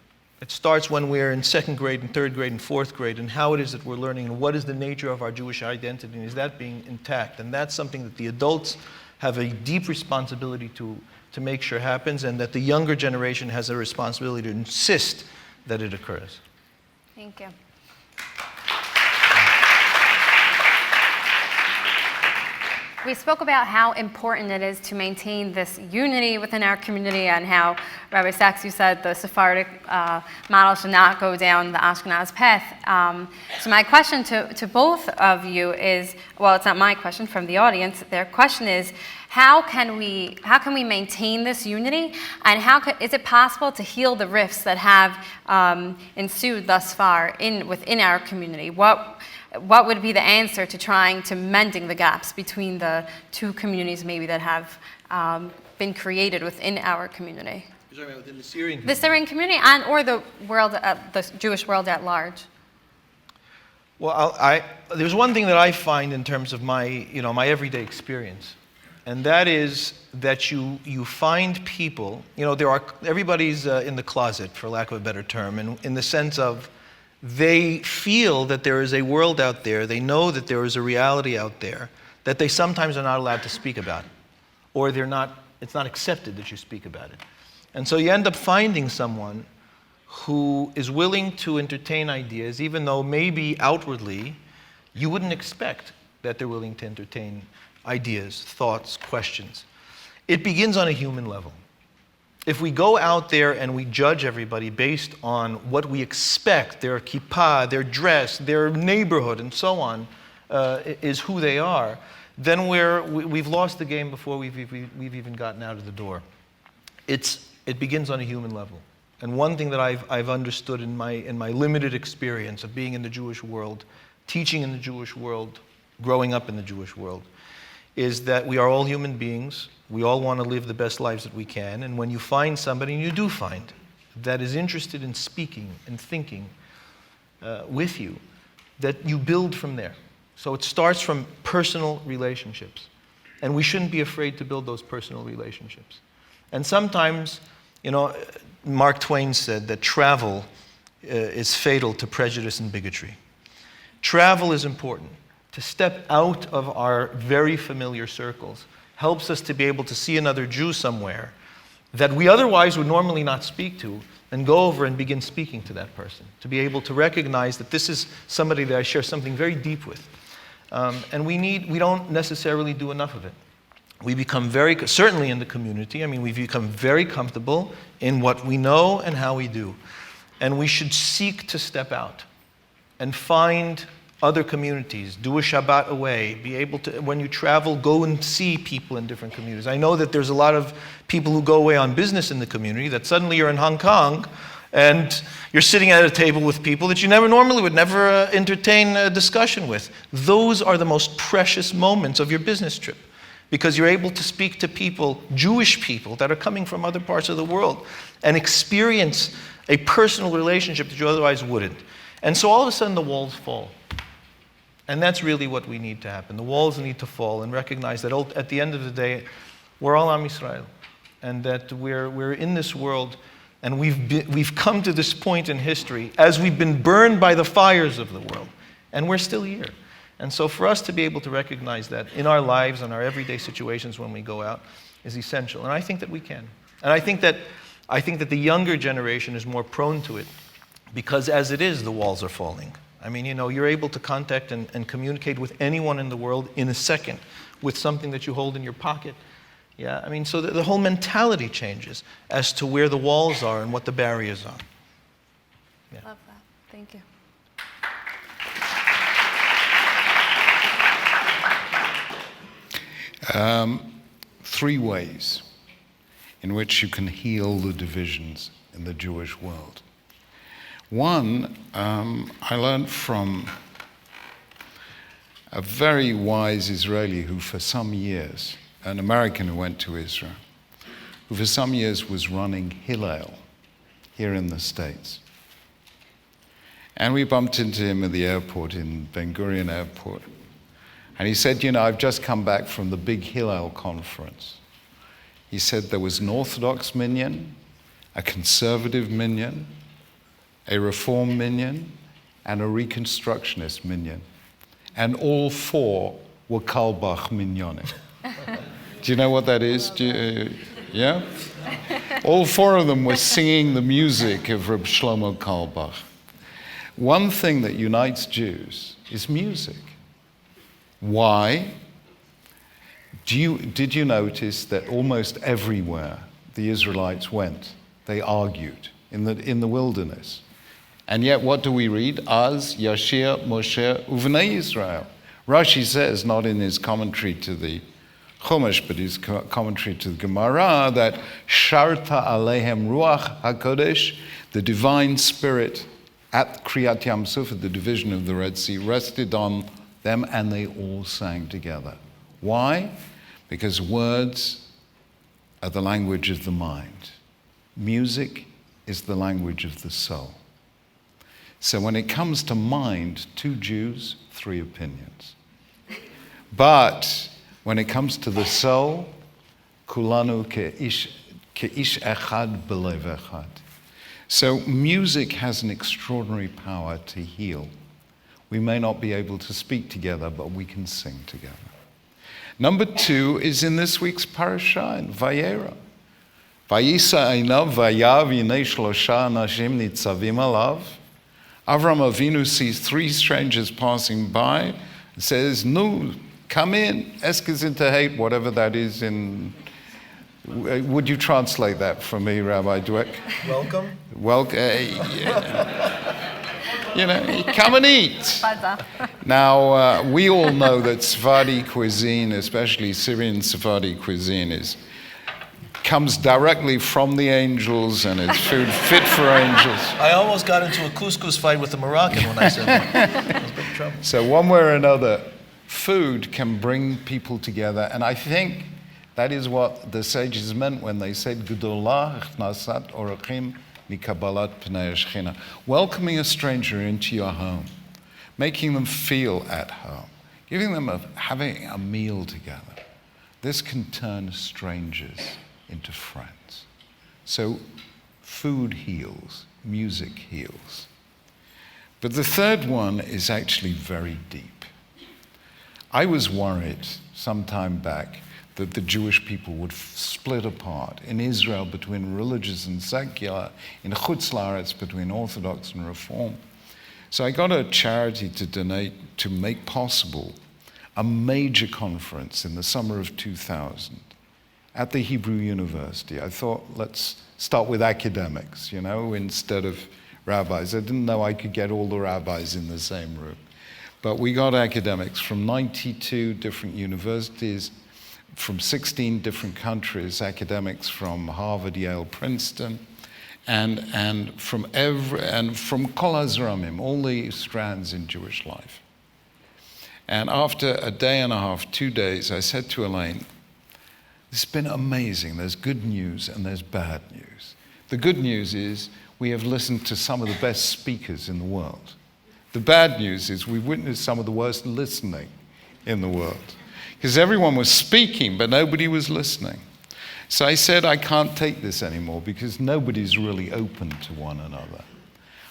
It starts when we're in second grade and third grade and fourth grade, and how it is that we're learning, and what is the nature of our Jewish identity, and is that being intact? And that's something that the adults have a deep responsibility to make sure happens, and that the younger generation has a responsibility to insist that it occurs. Thank you. We spoke about how important it is to maintain this unity within our community, and how, Rabbi Sachs, you said the Sephardic model should not go down the Ashkenaz path. So my question to both of you is, well, it's not my question, from the audience. Their question is, how can we maintain this unity, and is it possible to heal the rifts that have ensued thus far within our community? What would be the answer to trying to mending the gaps between the two communities maybe that have been created within our community? You're talking about within the Syrian community? The Syrian community or the world, the Jewish world at large. Well, there's one thing that I find in terms of my everyday experience, and that is that you find people, everybody's in the closet, for lack of a better term, and in the sense of they feel that there is a world out there, they know that there is a reality out there that they sometimes are not allowed to speak about, or it's not accepted that you speak about it. And so you end up finding someone who is willing to entertain ideas, even though maybe outwardly you wouldn't expect that they're willing to entertain ideas, thoughts, questions. It begins on a human level. If we go out there and we judge everybody based on what we expect, their kippah, their dress, their neighborhood, and so on, is who they are, then we've lost the game before we've even gotten out of the door. It begins on a human level. And one thing that I've understood in my limited experience of being in the Jewish world, teaching in the Jewish world, growing up in the Jewish world, is that we are all human beings. We all want to live the best lives that we can. And when you find somebody, and you do find, that is interested in speaking and thinking with you, that you build from there. So it starts from personal relationships. And we shouldn't be afraid to build those personal relationships. And sometimes, Mark Twain said that travel is fatal to prejudice and bigotry. Travel is important. To step out of our very familiar circles helps us to be able to see another Jew somewhere that we otherwise would normally not speak to, and go over and begin speaking to that person, to be able to recognize that this is somebody that I share something very deep with. And we don't necessarily do enough of it. We become certainly in the community, we've become very comfortable in what we know and how we do. And we should seek to step out and find other communities, do a Shabbat away, be able to, when you travel, go and see people in different communities. I know that there's a lot of people who go away on business in the community, that suddenly you're in Hong Kong and you're sitting at a table with people that you would never entertain a discussion with. Those are the most precious moments of your business trip, because you're able to speak to people, Jewish people, that are coming from other parts of the world, and experience a personal relationship that you otherwise wouldn't. And so all of a sudden the walls fall. And that's really what we need to happen. The walls need to fall, and recognize that at the end of the day, we're all Am Yisrael, and that we're in this world, and we've come to this point in history as we've been burned by the fires of the world, and we're still here. And so for us to be able to recognize that in our lives and our everyday situations when we go out is essential. And I think that we can. And I think that the younger generation is more prone to it, because as it is, the walls are falling. You're able to contact and communicate with anyone in the world in a second with something that you hold in your pocket. Yeah, so the whole mentality changes as to where the walls are and what the barriers are. Yeah. Love that. Thank you. Three ways in which you can heal the divisions in the Jewish world. One, I learned from a very wise Israeli who for some years, an American who went to Israel, who for some years was running Hillel here in the States. And we bumped into him at the airport, in Ben Gurion Airport. And he said, I've just come back from the big Hillel conference. He said there was an Orthodox minyan, a conservative minyan, a Reform minyan, and a Reconstructionist minyan. And all 4 were Carlebach minyanim. Do you know what that is? Yeah? All 4 of them were singing the music of Reb Shlomo Carlebach. One thing that unites Jews is music. Why? Did you notice that almost everywhere the Israelites went, they argued in the wilderness? And yet, what do we read? Az Yashir Moshe Uvnei Israel. Rashi says, not in his commentary to the Chumash, but his commentary to the Gemara, that Sharta Alehem Ruach HaKodesh, the divine spirit at Kriyat Yam Suf, at the division of the Red Sea, rested on them, and they all sang together. Why? Because words are the language of the mind. Music is the language of the soul. So when it comes to mind, 2 Jews, 3 opinions. But when it comes to the soul, kulanu ke'ish echad belev echad. So music has an extraordinary power to heal. We may not be able to speak together, but we can sing together. Number 2 is in this week's parasha in Vayera. Vayisa einav vayav yinei shlosha anashim nitzavim alav. Avram Avinu sees 3 strangers passing by and says, "No, come in, eskizintahate," whatever that is in. Would you translate that for me, Rabbi Dweck? Welcome. You know, come and eat. Now, we all know that Sephardi cuisine, especially Syrian Sephardi cuisine, comes directly from the angels, and it's food fit for angels. I almost got into a couscous fight with a Moroccan when I said that. It was big trouble. So one way or another, food can bring people together, and I think that is what the sages meant when they said, "Gedolah ichnasat orachim mikabalat pnei Shechina," welcoming a stranger into your home, making them feel at home, giving them having a meal together. This can turn strangers into friends. So food heals, music heals. But the third one is actually very deep. I was worried some time back that the Jewish people would split apart in Israel between religious and secular, in Chutz La'aretz between Orthodox and Reform. So I got a charity to donate to make possible a major conference in the summer of 2000 at the Hebrew University. I thought, let's start with academics, instead of rabbis. I didn't know I could get all the rabbis in the same room. But we got academics from 92 different universities, from 16 different countries, academics from Harvard, Yale, Princeton, and from Kol HaZramim, all the strands in Jewish life. And after a day and a half, 2 days, I said to Elaine, "It's been amazing. There's good news and there's bad news. The good news is we have listened to some of the best speakers in the world. The bad news is we witnessed some of the worst listening in the world. Because everyone was speaking, but nobody was listening. So I said, I can't take this anymore because nobody's really open to one another.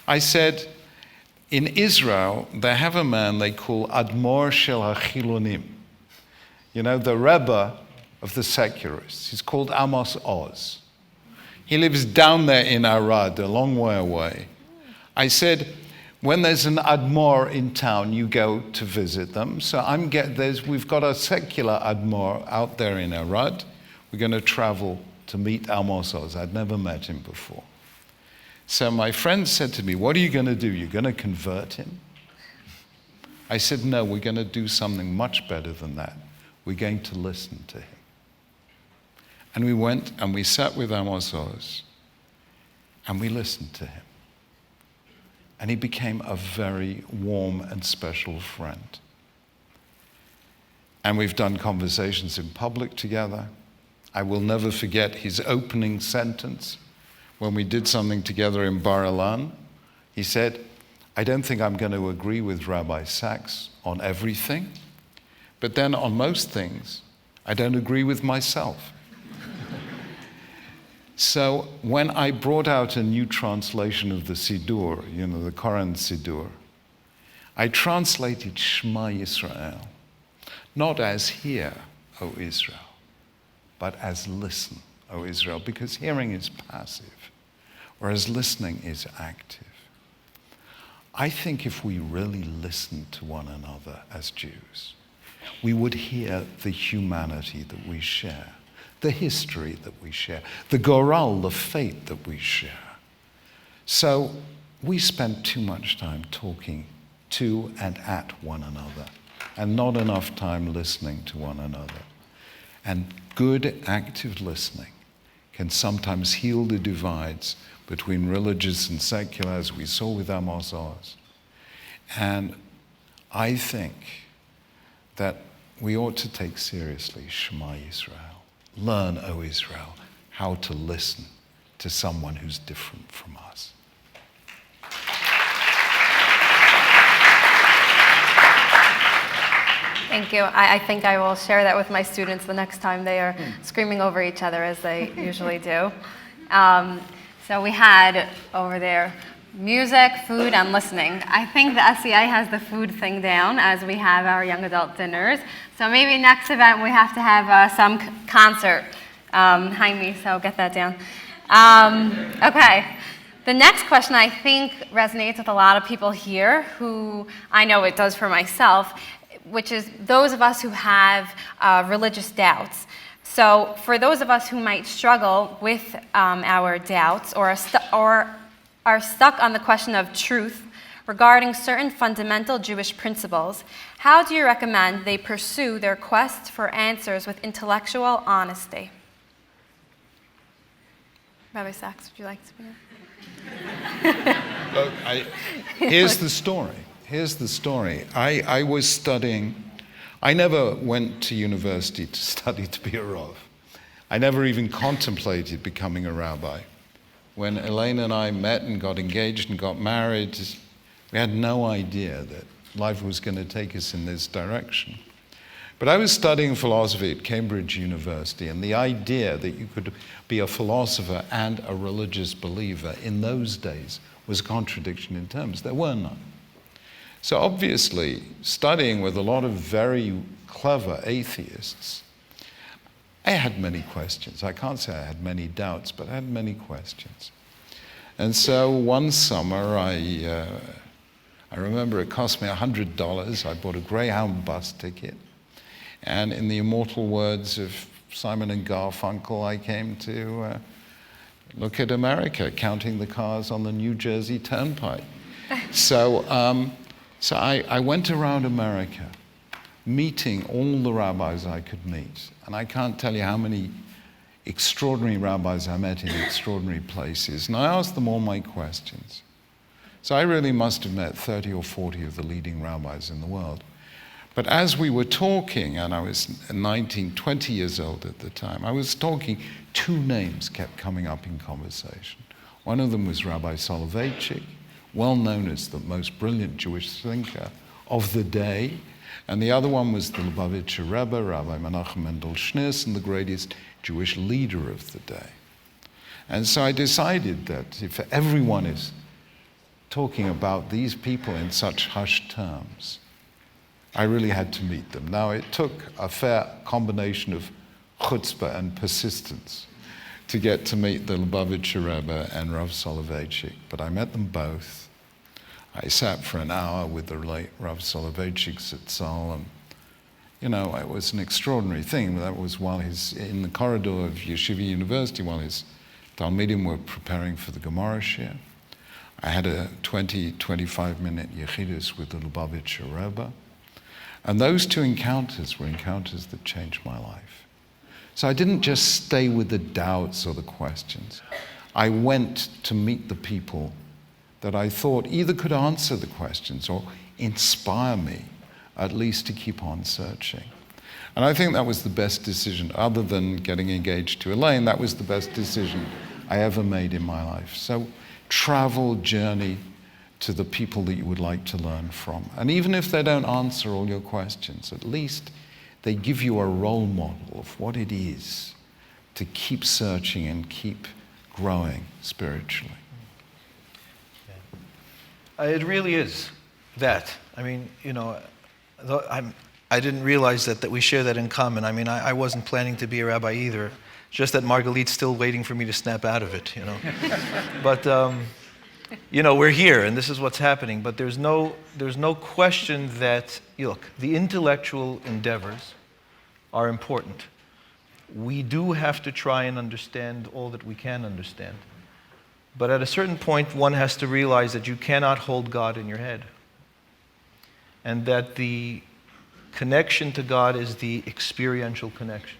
I said, in Israel, they have a man they call Admor Shel HaChilonim. The Rebbe of the secularists. He's called Amos Oz. He lives down there in Arad, a long way away. I said, when there's an Admor in town, you go to visit them. So we've got a secular Admor out there in Arad. We're going to travel to meet Amos Oz. I'd never met him before. So my friend said to me, what are you going to do? You're going to convert him? I said, no, we're going to do something much better than that. We're going to listen to him. And we went and we sat with Amos Oz and we listened to him. And he became a very warm and special friend. And we've done conversations in public together. I will never forget his opening sentence when we did something together in Bar Ilan. He said, I don't think I'm going to agree with Rabbi Sachs on everything, but then on most things, I don't agree with myself. So when I brought out a new translation of the Siddur, the Quran Siddur, I translated Shema Yisrael, not as hear, O Israel, but as listen, O Israel, because hearing is passive, whereas listening is active. I think if we really listened to one another as Jews, we would hear the humanity that we share, the history that we share, the goral, the fate that we share. So we spend too much time talking to and at one another, and not enough time listening to one another. And good, active listening can sometimes heal the divides between religious and secular, as we saw with Amos Oz. And I think that we ought to take seriously Shema Yisrael. Learn, O Israel, how to listen to someone who's different from us. Thank you. I think I will share that with my students the next time they are screaming over each other, as they usually do. So we had over there music, food, and listening. I think the SCA has the food thing down, as we have our young adult dinners. So maybe next event we have to have some concert behind me, so get that down. Okay. The next question I think resonates with a lot of people here, who I know it does for myself, which is those of us who have religious doubts. So for those of us who might struggle with our doubts or are stuck on the question of truth regarding certain fundamental Jewish principles, how do you recommend they pursue their quest for answers with intellectual honesty? Rabbi Sachs, would you like to begin? Look, here's the story. Here's the story. I was studying. I never went to university to study to be a Rav. I never even contemplated becoming a rabbi. When Elaine and I met and got engaged and got married, we had no idea that life was going to take us in this direction. But I was studying philosophy at Cambridge University, and the idea that you could be a philosopher and a religious believer in those days was a contradiction in terms. There were none. So obviously, studying with a lot of very clever atheists, I had many questions. I can't say I had many doubts, but I had many questions. And so one summer, I remember it cost me $100. I bought a Greyhound bus ticket. And in the immortal words of Simon and Garfunkel, I came to look at America, counting the cars on the New Jersey Turnpike. So I went around America, meeting all the rabbis I could meet. And I can't tell you how many extraordinary rabbis I met in extraordinary places. And I asked them all my questions. So I really must have met 30 or 40 of the leading rabbis in the world. But as we were talking, and I was 19, 20 years old at the time, I was talking, two names kept coming up in conversation. One of them was Rabbi Soloveitchik, well known as the most brilliant Jewish thinker of the day. And the other one was the Lubavitcher Rebbe, Rabbi Menachem Mendel Schneerson, and the greatest Jewish leader of the day. And so I decided that if everyone is talking about these people in such hushed terms, I really had to meet them. Now, it took a fair combination of chutzpah and persistence to get to meet the Lubavitcher Rebbe and Rav Soloveitchik, but I met them both. I sat for an hour with the late Rav Soloveitchik Zatzal, and it was an extraordinary thing. That was while he's in the corridor of Yeshiva University, while his Talmidim were preparing for the Gemara Shir. I had a 25-minute yechidus with the Lubavitcher Rebbe. And those two encounters were encounters that changed my life. So I didn't just stay with the doubts or the questions. I went to meet the people that I thought either could answer the questions or inspire me, at least to keep on searching. And I think that was the best decision, other than getting engaged to Elaine, that was the best decision I ever made in my life. So travel, journey to the people that you would like to learn from. And even if they don't answer all your questions, at least they give you a role model of what it is to keep searching and keep growing spiritually. It really is that. I mean, you know, I didn't realize that we share that in common. I mean, I wasn't planning to be a rabbi either. Just that Margalite's still waiting for me to snap out of it, you know. But, you know, we're here, and this is what's happening. But there's no question that, look, the intellectual endeavors are important. We do have to try and understand all that we can understand. But at a certain point, one has to realize that you cannot hold God in your head. And that the connection to God is the experiential connection.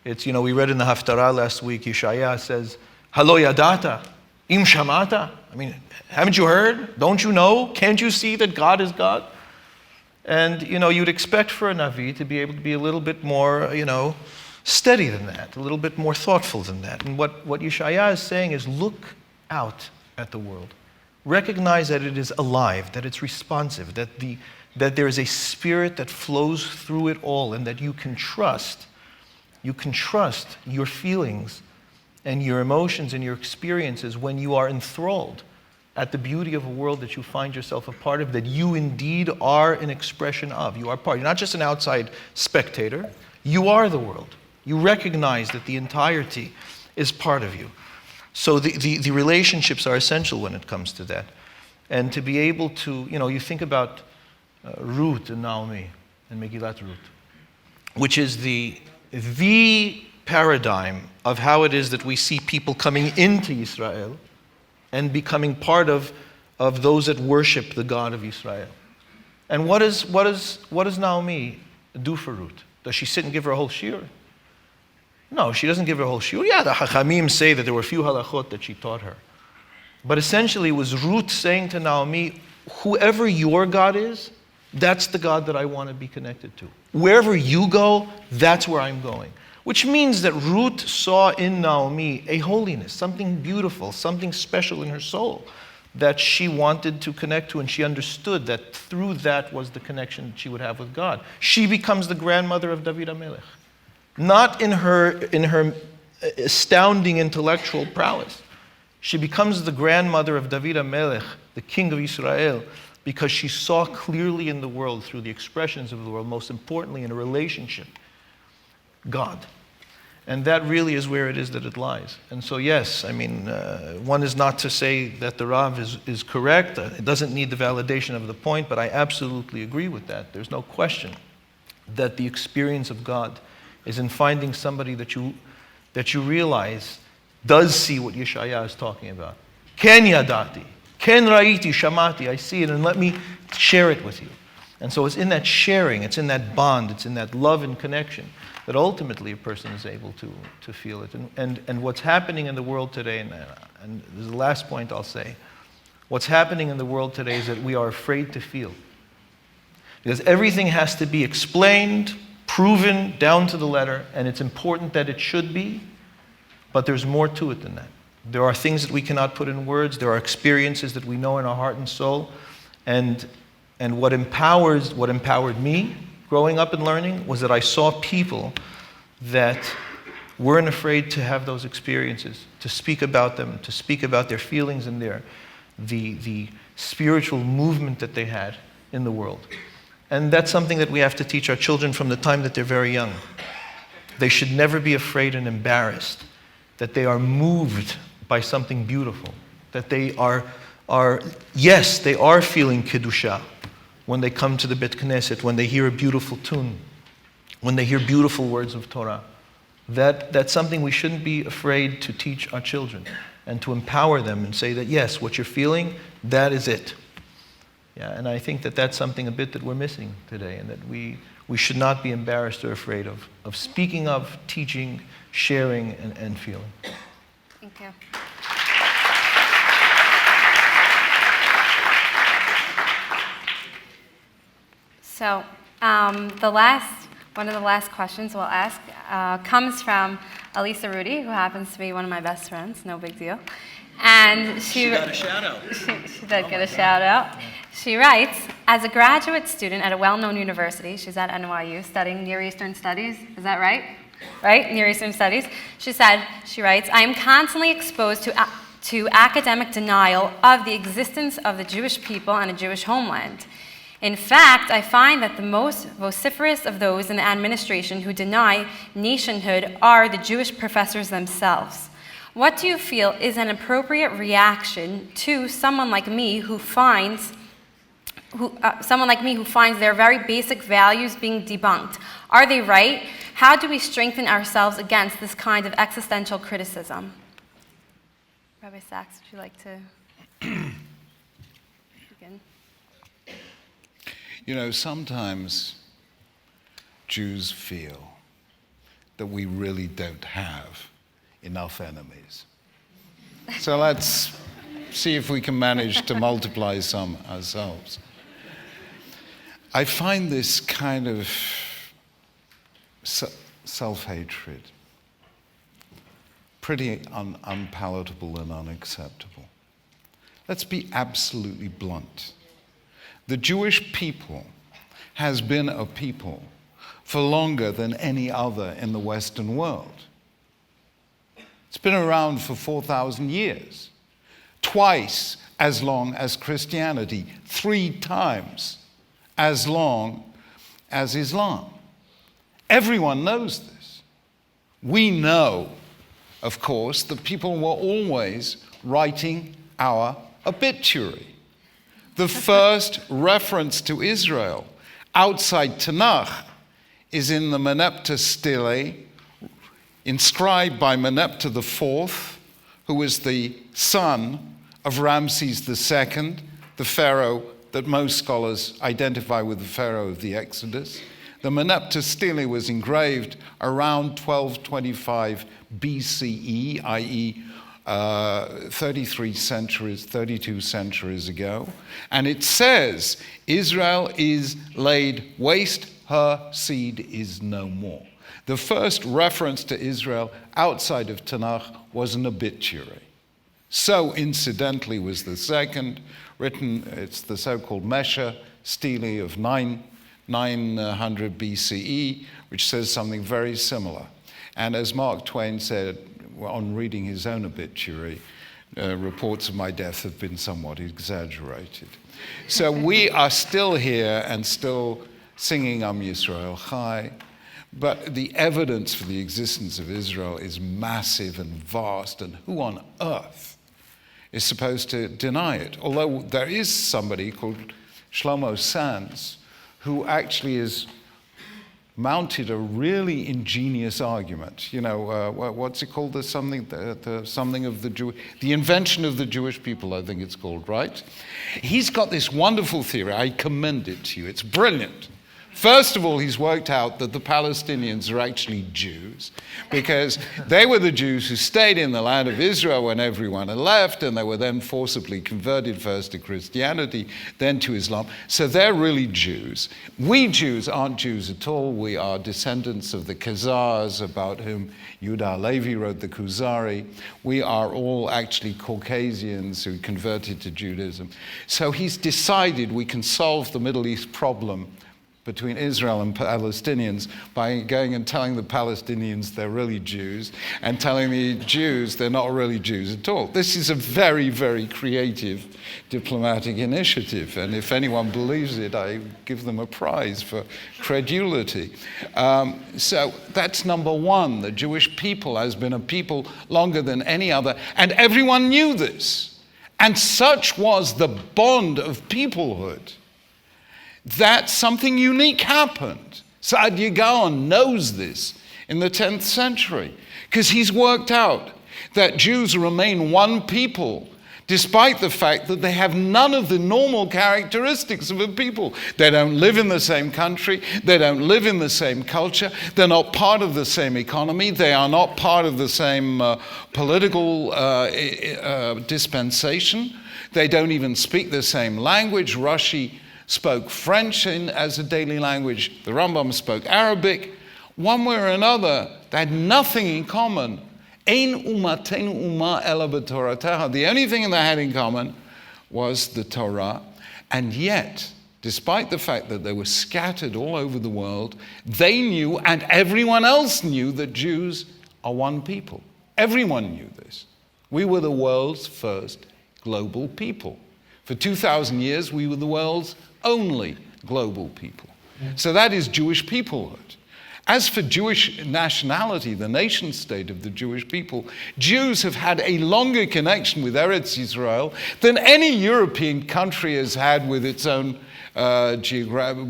It's, you know, we read in the Haftarah last week, Yeshaya says, Halo yadata, im shamata. I mean, haven't you heard? Don't you know? Can't you see that God is God? And, you know, you'd expect for a Navi to be able to be a little bit more, you know, steady than that, a little bit more thoughtful than that. And what Yeshaya is saying is look out at the world. Recognize that it is alive, that it's responsive, that there is a spirit that flows through it all, and that you can trust your feelings and your emotions and your experiences when you are enthralled at the beauty of a world that you find yourself a part of, that you indeed are an expression of. You are part. You're not just an outside spectator. You are the world. You recognize that the entirety is part of you. So the relationships are essential when it comes to that. And to be able to, you know, you think about Ruth and Naomi and Megillat Ruth, which is the paradigm of how it is that we see people coming into Israel and becoming part of those that worship the God of Israel. And what does Naomi do for Ruth? Does she sit and give her a whole shiur? No, she doesn't give her a whole shiur. Yeah, the Chachamim say that there were a few halachot that she taught her. But essentially it was Ruth saying to Naomi, whoever your God is, that's the God that I want to be connected to. Wherever you go, that's where I'm going. Which means that Ruth saw in Naomi a holiness, something beautiful, something special in her soul that she wanted to connect to, and she understood that through that was the connection she would have with God. She becomes the grandmother of David HaMelech. Not in her astounding intellectual prowess. She becomes the grandmother of David HaMelech, the king of Israel, because she saw clearly in the world, through the expressions of the world, most importantly in a relationship, God. And that really is where it is that it lies. And so yes, I mean, one is not to say that the Rav is correct. It doesn't need the validation of the point, but I absolutely agree with that. There's no question that the experience of God is in finding somebody that you realize does see what Yeshaya is talking about. Ken yadati, ken raiti, shamati, I see it, and let me share it with you. And so it's in that sharing, it's in that bond, it's in that love and connection that ultimately a person is able to feel it. And what's happening in the world today, and this is the last point I'll say, what's happening in the world today is that we are afraid to feel. Because everything has to be explained, proven down to the letter, and it's important that it should be, but there's more to it than that. There are things that we cannot put in words. There are experiences that we know in our heart and soul. And what empowered me growing up and learning was that I saw people that weren't afraid to have those experiences, to speak about them, to speak about their feelings and the spiritual movement that they had in the world. And that's something that we have to teach our children from the time that they're very young. They should never be afraid and embarrassed that they are moved by something beautiful, that they are yes, they are feeling Kedusha when they come to the Bet Knesset, when they hear a beautiful tune, when they hear beautiful words of Torah. That's something we shouldn't be afraid to teach our children and to empower them and say that, yes, what you're feeling, that is it. Yeah, and I think that that's something a bit that we're missing today, and that we should not be embarrassed or afraid of speaking of, teaching, sharing, and feeling. Thank you. So one of the last questions we'll ask comes from Elisa Rudy, who happens to be one of my best friends, no big deal. And she got a shout out. She did get a shout out. She writes, as a graduate student at a well-known university, she's at NYU studying Near Eastern Studies, is that right? right? Near Eastern Studies. She writes, I am constantly exposed to academic denial of the existence of the Jewish people and a Jewish homeland. In fact, I find that the most vociferous of those in the administration who deny nationhood are the Jewish professors themselves. What do you feel is an appropriate reaction to someone like me who finds their very basic values being debunked? Are they right? How do we strengthen ourselves against this kind of existential criticism? Rabbi Sachs, would you like to begin? You know, sometimes Jews feel that we really don't have enough enemies. So let's see if we can manage to multiply some ourselves. I find this kind of self-hatred pretty unpalatable and unacceptable. Let's be absolutely blunt. The Jewish people has been a people for longer than any other in the Western world. It's been around for 4,000 years, twice as long as Christianity, 3 times as long as Islam. Everyone knows this. We know, of course, that people were always writing our obituary. The first reference to Israel outside Tanakh is in the Meneptah Stele, inscribed by Meneptah IV, who was the son of Ramses II, the pharaoh that most scholars identify with the pharaoh of the Exodus. The Meneptah Stele was engraved around 1225 BCE, i.e. 32 centuries ago, and it says, Israel is laid waste, her seed is no more. The first reference to Israel outside of Tanakh was an obituary. So, incidentally, was the second, written, it's the so-called Mesha Stele of 900 BCE, which says something very similar. And as Mark Twain said, on reading his own obituary, reports of my death have been somewhat exaggerated. So we are still here and still singing Am Yisrael Chai, but the evidence for the existence of Israel is massive and vast, and who on earth is supposed to deny it? Although there is somebody called Shlomo Sands who actually is mounted a really ingenious argument. You know, what's it called? There's something, something of the invention of the Jewish people, I think it's called, right? He's got this wonderful theory. I commend it to you. It's brilliant. First of all, he's worked out that the Palestinians are actually Jews because they were the Jews who stayed in the land of Israel when everyone had left, and they were then forcibly converted first to Christianity, then to Islam. So they're really Jews. We Jews aren't Jews at all. We are descendants of the Khazars, about whom Yehuda Halevi wrote the Kuzari. We are all actually Caucasians who converted to Judaism. So he's decided we can solve the Middle East problem between Israel and Palestinians by going and telling the Palestinians they're really Jews and telling the Jews they're not really Jews at all. This is a very, very creative diplomatic initiative, and if anyone believes it, I give them a prize for credulity. So that's number one. The Jewish people has been a people longer than any other, and everyone knew this. And such was the bond of peoplehood that something unique happened. Saadia Gaon knows this in the 10th century because he's worked out that Jews remain one people despite the fact that they have none of the normal characteristics of a people. They don't live in the same country, they don't live in the same culture, they're not part of the same economy, they are not part of the same political dispensation, they don't even speak the same language. Rashi spoke French as a daily language. The Rambam spoke Arabic. One way or another, they had nothing in common. Ein umateinu uma ela b'torateha. The only thing they had in common was the Torah. And yet, despite the fact that they were scattered all over the world, they knew, and everyone else knew, that Jews are one people. Everyone knew this. We were the world's first global people. For 2,000 years, we were the world's only global people. So that is Jewish peoplehood. As for Jewish nationality, the nation state of the Jewish people, Jews have had a longer connection with Eretz Yisrael than any European country has had with its own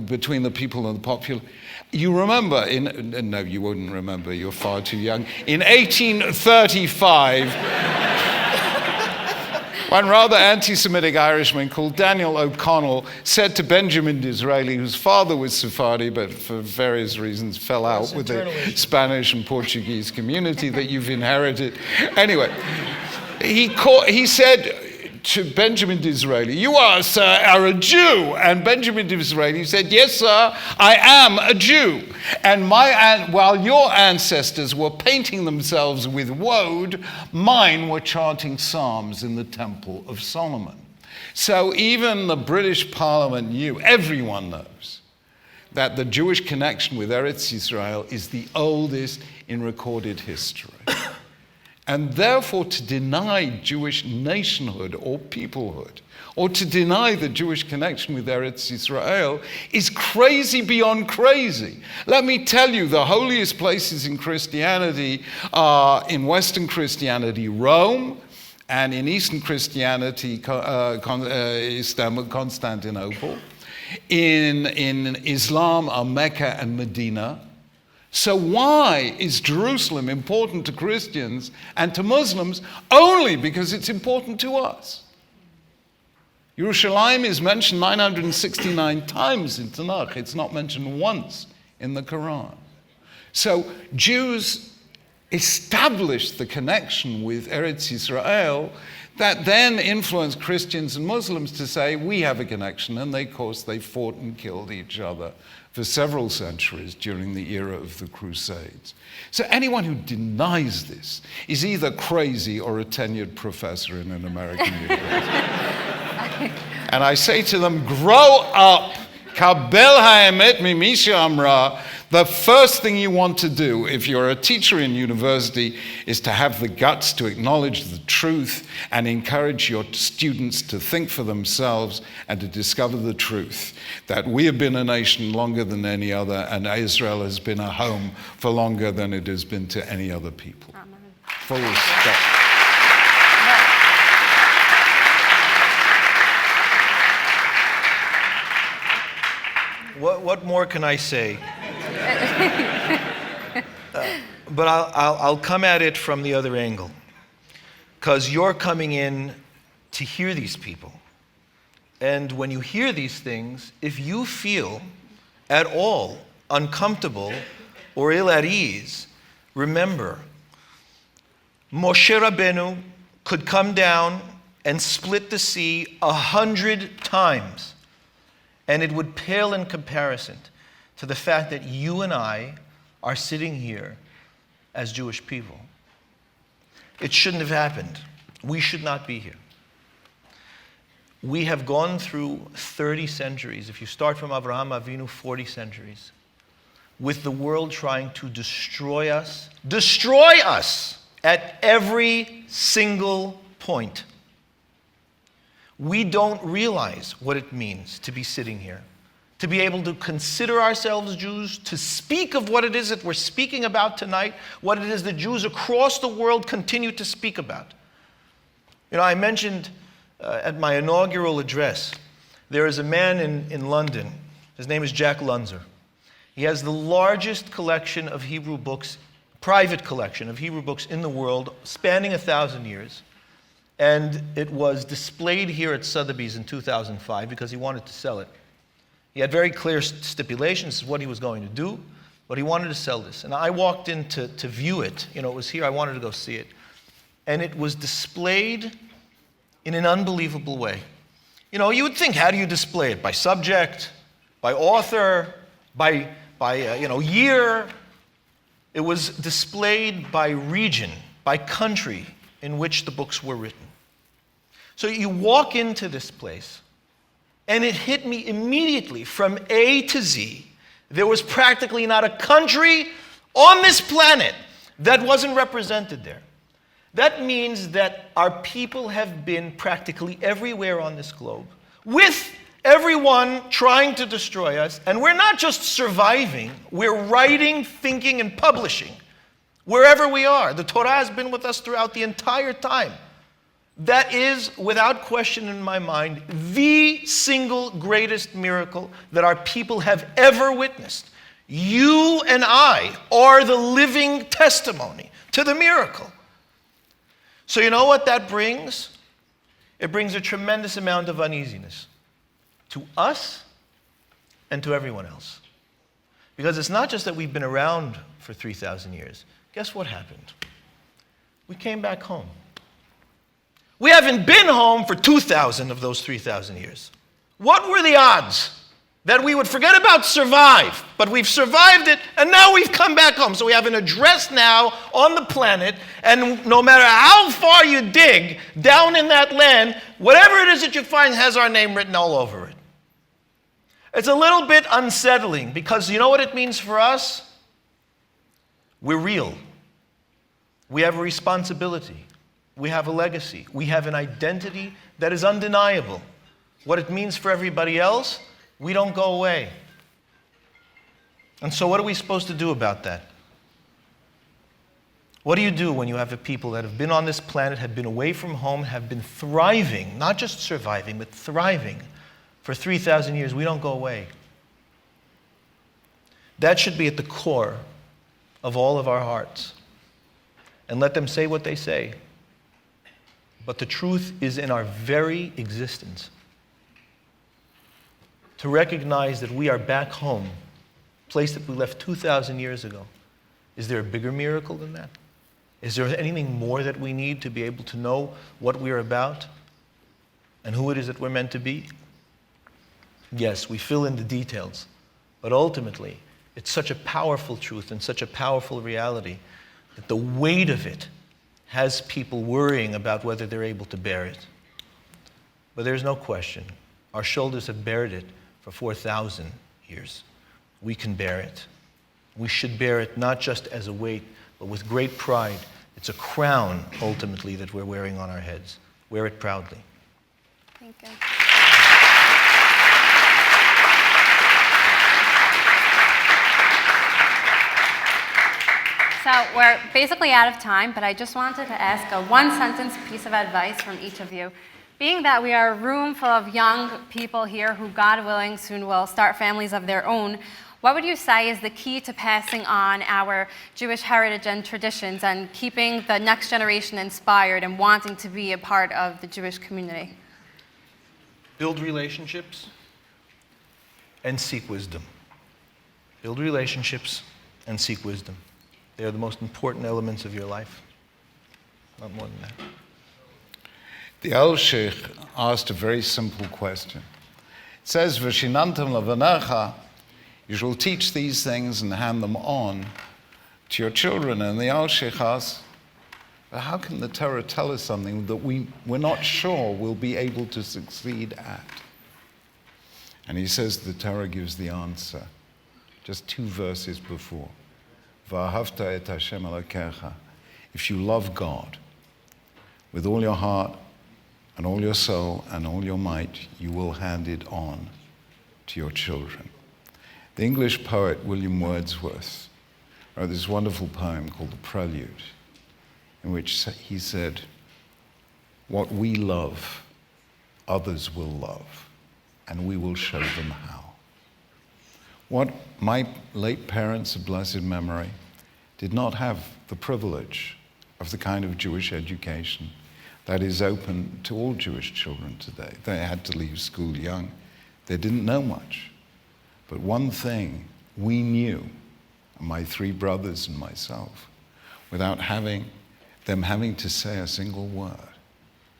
between the people and the population. You remember, no, you wouldn't remember, you're far too young. In 1835, one rather anti-Semitic Irishman called Daniel O'Connell said to Benjamin Disraeli, whose father was Sephardi, but for various reasons fell out with the Spanish and Portuguese community that you've inherited. Anyway, he said to Benjamin Disraeli, "You are, sir, are a Jew." And Benjamin Disraeli said, "Yes, sir, I am a Jew. And while your ancestors were painting themselves with woad, mine were chanting psalms in the Temple of Solomon." So even the British Parliament knew, everyone knows, that the Jewish connection with Eretz Yisrael is the oldest in recorded history. And therefore, to deny Jewish nationhood or peoplehood, or to deny the Jewish connection with Eretz Yisrael, is crazy beyond crazy. Let me tell you, the holiest places in Christianity are, in Western Christianity, Rome, and in Eastern Christianity, Istanbul, Constantinople. In Islam are Mecca and Medina. So why is Jerusalem important to Christians and to Muslims? Only because it's important to us. Yerushalayim is mentioned 969 times in Tanakh. It's not mentioned once in the Quran. So Jews established the connection with Eretz Yisrael that then influenced Christians and Muslims to say, we have a connection. And of course, they fought and killed each other for several centuries during the era of the Crusades. So anyone who denies this is either crazy or a tenured professor in an American university. And I say to them, grow up. Kabel ha'emet mimisha amra. The first thing you want to do if you're a teacher in university is to have the guts to acknowledge the truth and encourage your students to think for themselves and to discover the truth, that we have been a nation longer than any other, and Israel has been a home for longer than it has been to any other people. Amen. Full stop. What more can I say? But I'll come at it from the other angle. Because you're coming in to hear these people. And when you hear these things, if you feel at all uncomfortable or ill at ease, remember, Moshe Rabbeinu could come down and split the sea 100 times. And it would pale in comparison to the fact that you and I are sitting here as Jewish people. It shouldn't have happened. We should not be here. We have gone through 30 centuries, if you start from Avraham Avinu, 40 centuries, with the world trying to destroy us at every single point. We don't realize what it means to be sitting here, to be able to consider ourselves Jews, to speak of what it is that we're speaking about tonight, what it is that Jews across the world continue to speak about. You know, I mentioned at my inaugural address, there is a man in London, his name is Jack Lunzer. He has the largest collection of Hebrew books, private collection of Hebrew books in the world, spanning 1,000 years. And it was displayed here at Sotheby's in 2005 because he wanted to sell it. He had very clear stipulations of what he was going to do, but he wanted to sell this. And I walked in to view it. You know, it was here. I wanted to go see it. And it was displayed in an unbelievable way. You know, you would think, how do you display it? By subject, by author, by year. It was displayed by region, by country in which the books were written. So you walk into this place, And it hit me immediately from A to Z. There was practically not a country on this planet that wasn't represented there. That means that our people have been practically everywhere on this globe, with everyone trying to destroy us. And we're not just surviving, we're writing, thinking, and publishing wherever we are. The Torah has been with us throughout the entire time. That is, without question in my mind, the single greatest miracle that our people have ever witnessed. You and I are the living testimony to the miracle. So you know what that brings? It brings a tremendous amount of uneasiness to us and to everyone else. Because it's not just that we've been around for 3,000 years. Guess what happened? We came back home. We haven't been home for 2,000 of those 3,000 years. What were the odds that we would forget about survive, but we've survived it, and now we've come back home. So we have an address now on the planet, and no matter how far you dig down in that land, whatever it is that you find has our name written all over it. It's a little bit unsettling, because you know what it means for us? We're real. We have a responsibility. We have a legacy. We have an identity that is undeniable. What it means for everybody else, we don't go away. And so what are we supposed to do about that? What do you do when you have a people that have been on this planet, have been away from home, have been thriving, not just surviving, but thriving for 3,000 years? We don't go away. That should be at the core of all of our hearts. And let them say what they say. But the truth is in our very existence. To recognize that we are back home, a place that we left 2,000 years ago. Is there a bigger miracle than that? Is there anything more that we need to be able to know what we're about and who it is that we're meant to be? Yes, we fill in the details, but ultimately, it's such a powerful truth and such a powerful reality that the weight of it has people worrying about whether they're able to bear it. But there's no question. Our shoulders have bared it for 4,000 years. We can bear it. We should bear it not just as a weight, but with great pride. It's a crown, ultimately, that we're wearing on our heads. Wear it proudly. Thank you. So we're basically out of time, but I just wanted to ask a one-sentence piece of advice from each of you. Being that we are a room full of young people here who, God willing, soon will start families of their own, what would you say is the key to passing on our Jewish heritage and traditions and keeping the next generation inspired and wanting to be a part of the Jewish community? Build relationships and seek wisdom. Build relationships and seek wisdom. They are the most important elements of your life. Not more than that. The El Sheikh asked a very simple question. It says, V'shinantam levanecha, you shall teach these things and hand them on to your children. And the El Sheikh asks, well, how can the Torah tell us something that we're not sure we'll be able to succeed at? And he says the Torah gives the answer, just 2 verses before. V'ahavta et Hashem Elokecha. If you love God with all your heart and all your soul and all your might, you will hand it on to your children. The English poet William Wordsworth wrote this wonderful poem called The Prelude, in which he said, what we love, others will love, and we will show them how. What my late parents of blessed memory did not have the privilege of the kind of Jewish education that is open to all Jewish children today. They had to leave school young. They didn't know much. But one thing we knew, my 3 brothers and myself, without them having to say a single word,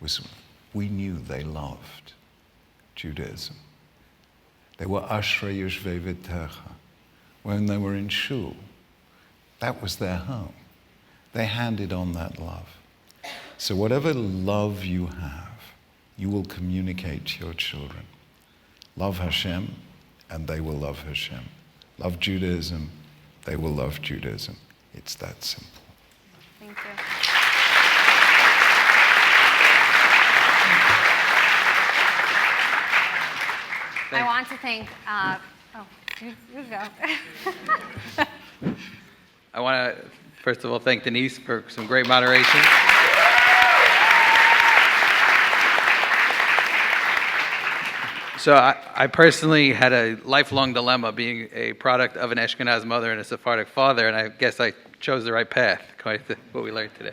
was we knew they loved Judaism. They were Ashrei Yoshvei V'techa. When they were in shul, that was their home. They handed on that love. So whatever love you have, you will communicate to your children. Love Hashem, and they will love Hashem. Love Judaism, they will love Judaism. It's that simple. Thank you. I want to thank, you go. I want to, first of all, thank Denise for some great moderation. So I personally had a lifelong dilemma being a product of an Ashkenaz mother and a Sephardic father, and I guess I chose the right path, according to what we learned today.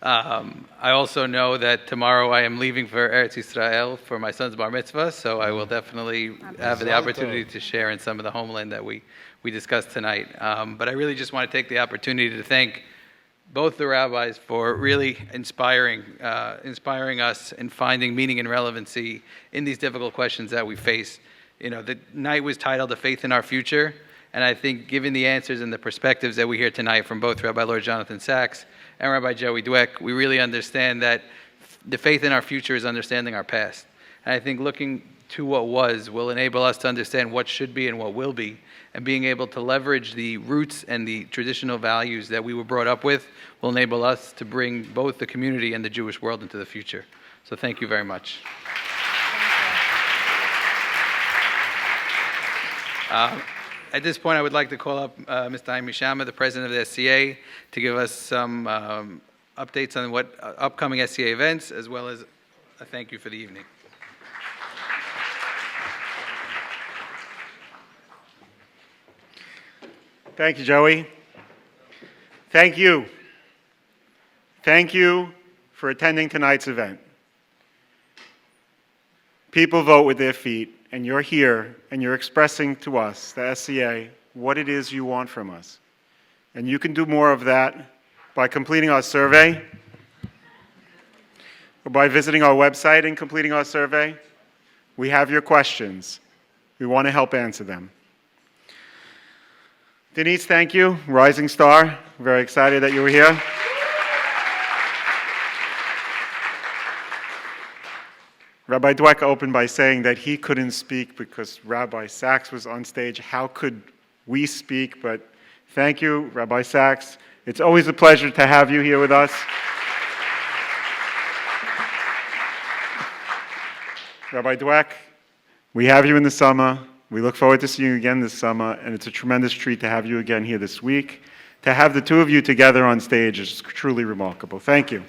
I also know that tomorrow I am leaving for Eretz Yisrael for my son's bar mitzvah, so I will definitely have the opportunity to share in some of the homeland that we discussed tonight. But I really just want to take the opportunity to thank both the rabbis for really inspiring us and finding meaning and relevancy in these difficult questions that we face. You know, the night was titled "The Faith in Our Future," and I think given the answers and the perspectives that we hear tonight from both Rabbi Lord Jonathan Sachs and Rabbi Joey Dweck, we really understand that the faith in our future is understanding our past. And I think looking to what was will enable us to understand what should be and what will be, and being able to leverage the roots and the traditional values that we were brought up with will enable us to bring both the community and the Jewish world into the future. So thank you very much. At this point, I would like to call up Mr. Haim Mishama, the president of the SCA, to give us some updates on what upcoming SCA events, as well as a thank you for the evening. Thank you, Joey. Thank you. Thank you for attending tonight's event. People vote with their feet, and you're here, and you're expressing to us, the SCA, what it is you want from us. And you can do more of that by completing our survey, or by visiting our website and completing our survey. We have your questions. We want to help answer them. Denise, thank you. Rising star. Very excited that you were here. Rabbi Dweck opened by saying that he couldn't speak because Rabbi Sachs was on stage. How could we speak? But thank you, Rabbi Sachs. It's always a pleasure to have you here with us. Rabbi Dweck, we have you in the summer. We look forward to seeing you again this summer, and it's a tremendous treat to have you again here this week. To have the two of you together on stage is truly remarkable. Thank you.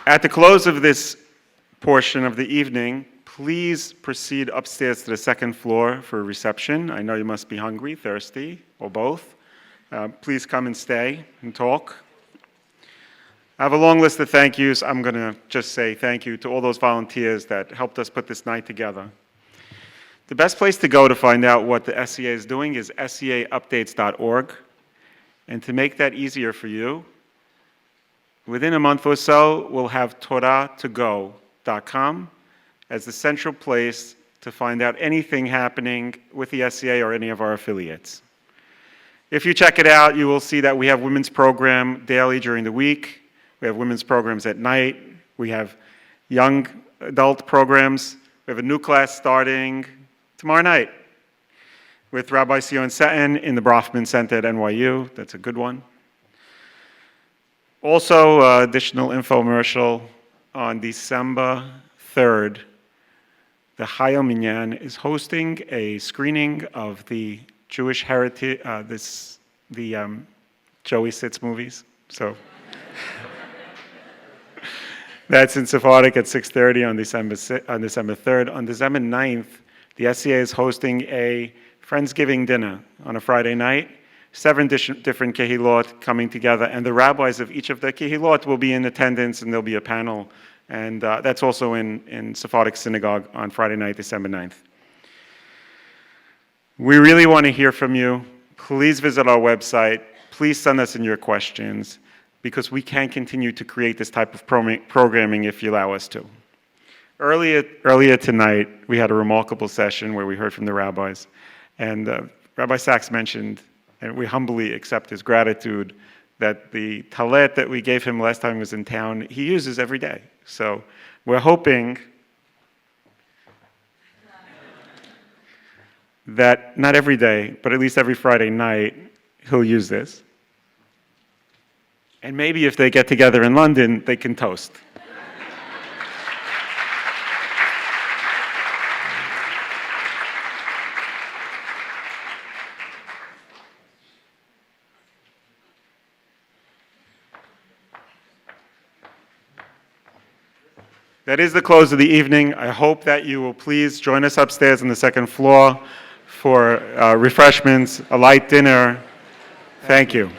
At the close of this portion of the evening, please proceed upstairs to the second floor for a reception. I know you must be hungry, thirsty, or both. Please come and stay and talk. I have a long list of thank yous. I'm going to just say thank you to all those volunteers that helped us put this night together. The best place to go to find out what the SCA is doing is scaupdates.org. And to make that easier for you, within a month or so, we'll have torah2go.com as the central place to find out anything happening with the SCA or any of our affiliates. If you check it out, you will see that we have women's program daily during the week. We have women's programs at night. We have young adult programs. We have a new class starting tomorrow night with Rabbi Sion Seton in the Brofman Center at NYU. That's a good one. Also, additional infomercial on December 3rd, the Hayom Minyan is hosting a screening of the Jewish heritage, Joey Sitz movies. So that's in Sephardic at 6:30 on December 3rd. On December 9th, the SCA is hosting a Friendsgiving dinner on a Friday night. 7 different kehilot coming together, and the rabbis of each of the kehilot will be in attendance, and there'll be a panel. And that's also in Sephardic Synagogue on Friday night, December 9th. We really want to hear from you. Please visit our website. Please send us in your questions, because we can continue to create this type of programming if you allow us to. Earlier tonight, we had a remarkable session where we heard from the rabbis. And Rabbi Sachs mentioned, and we humbly accept his gratitude that the talet that we gave him last time he was in town, he uses every day. So we're hoping that not every day, but at least every Friday night, he'll use this. And maybe if they get together in London, they can toast. That is the close of the evening. I hope that you will please join us upstairs on the second floor for refreshments, a light dinner. Thank you.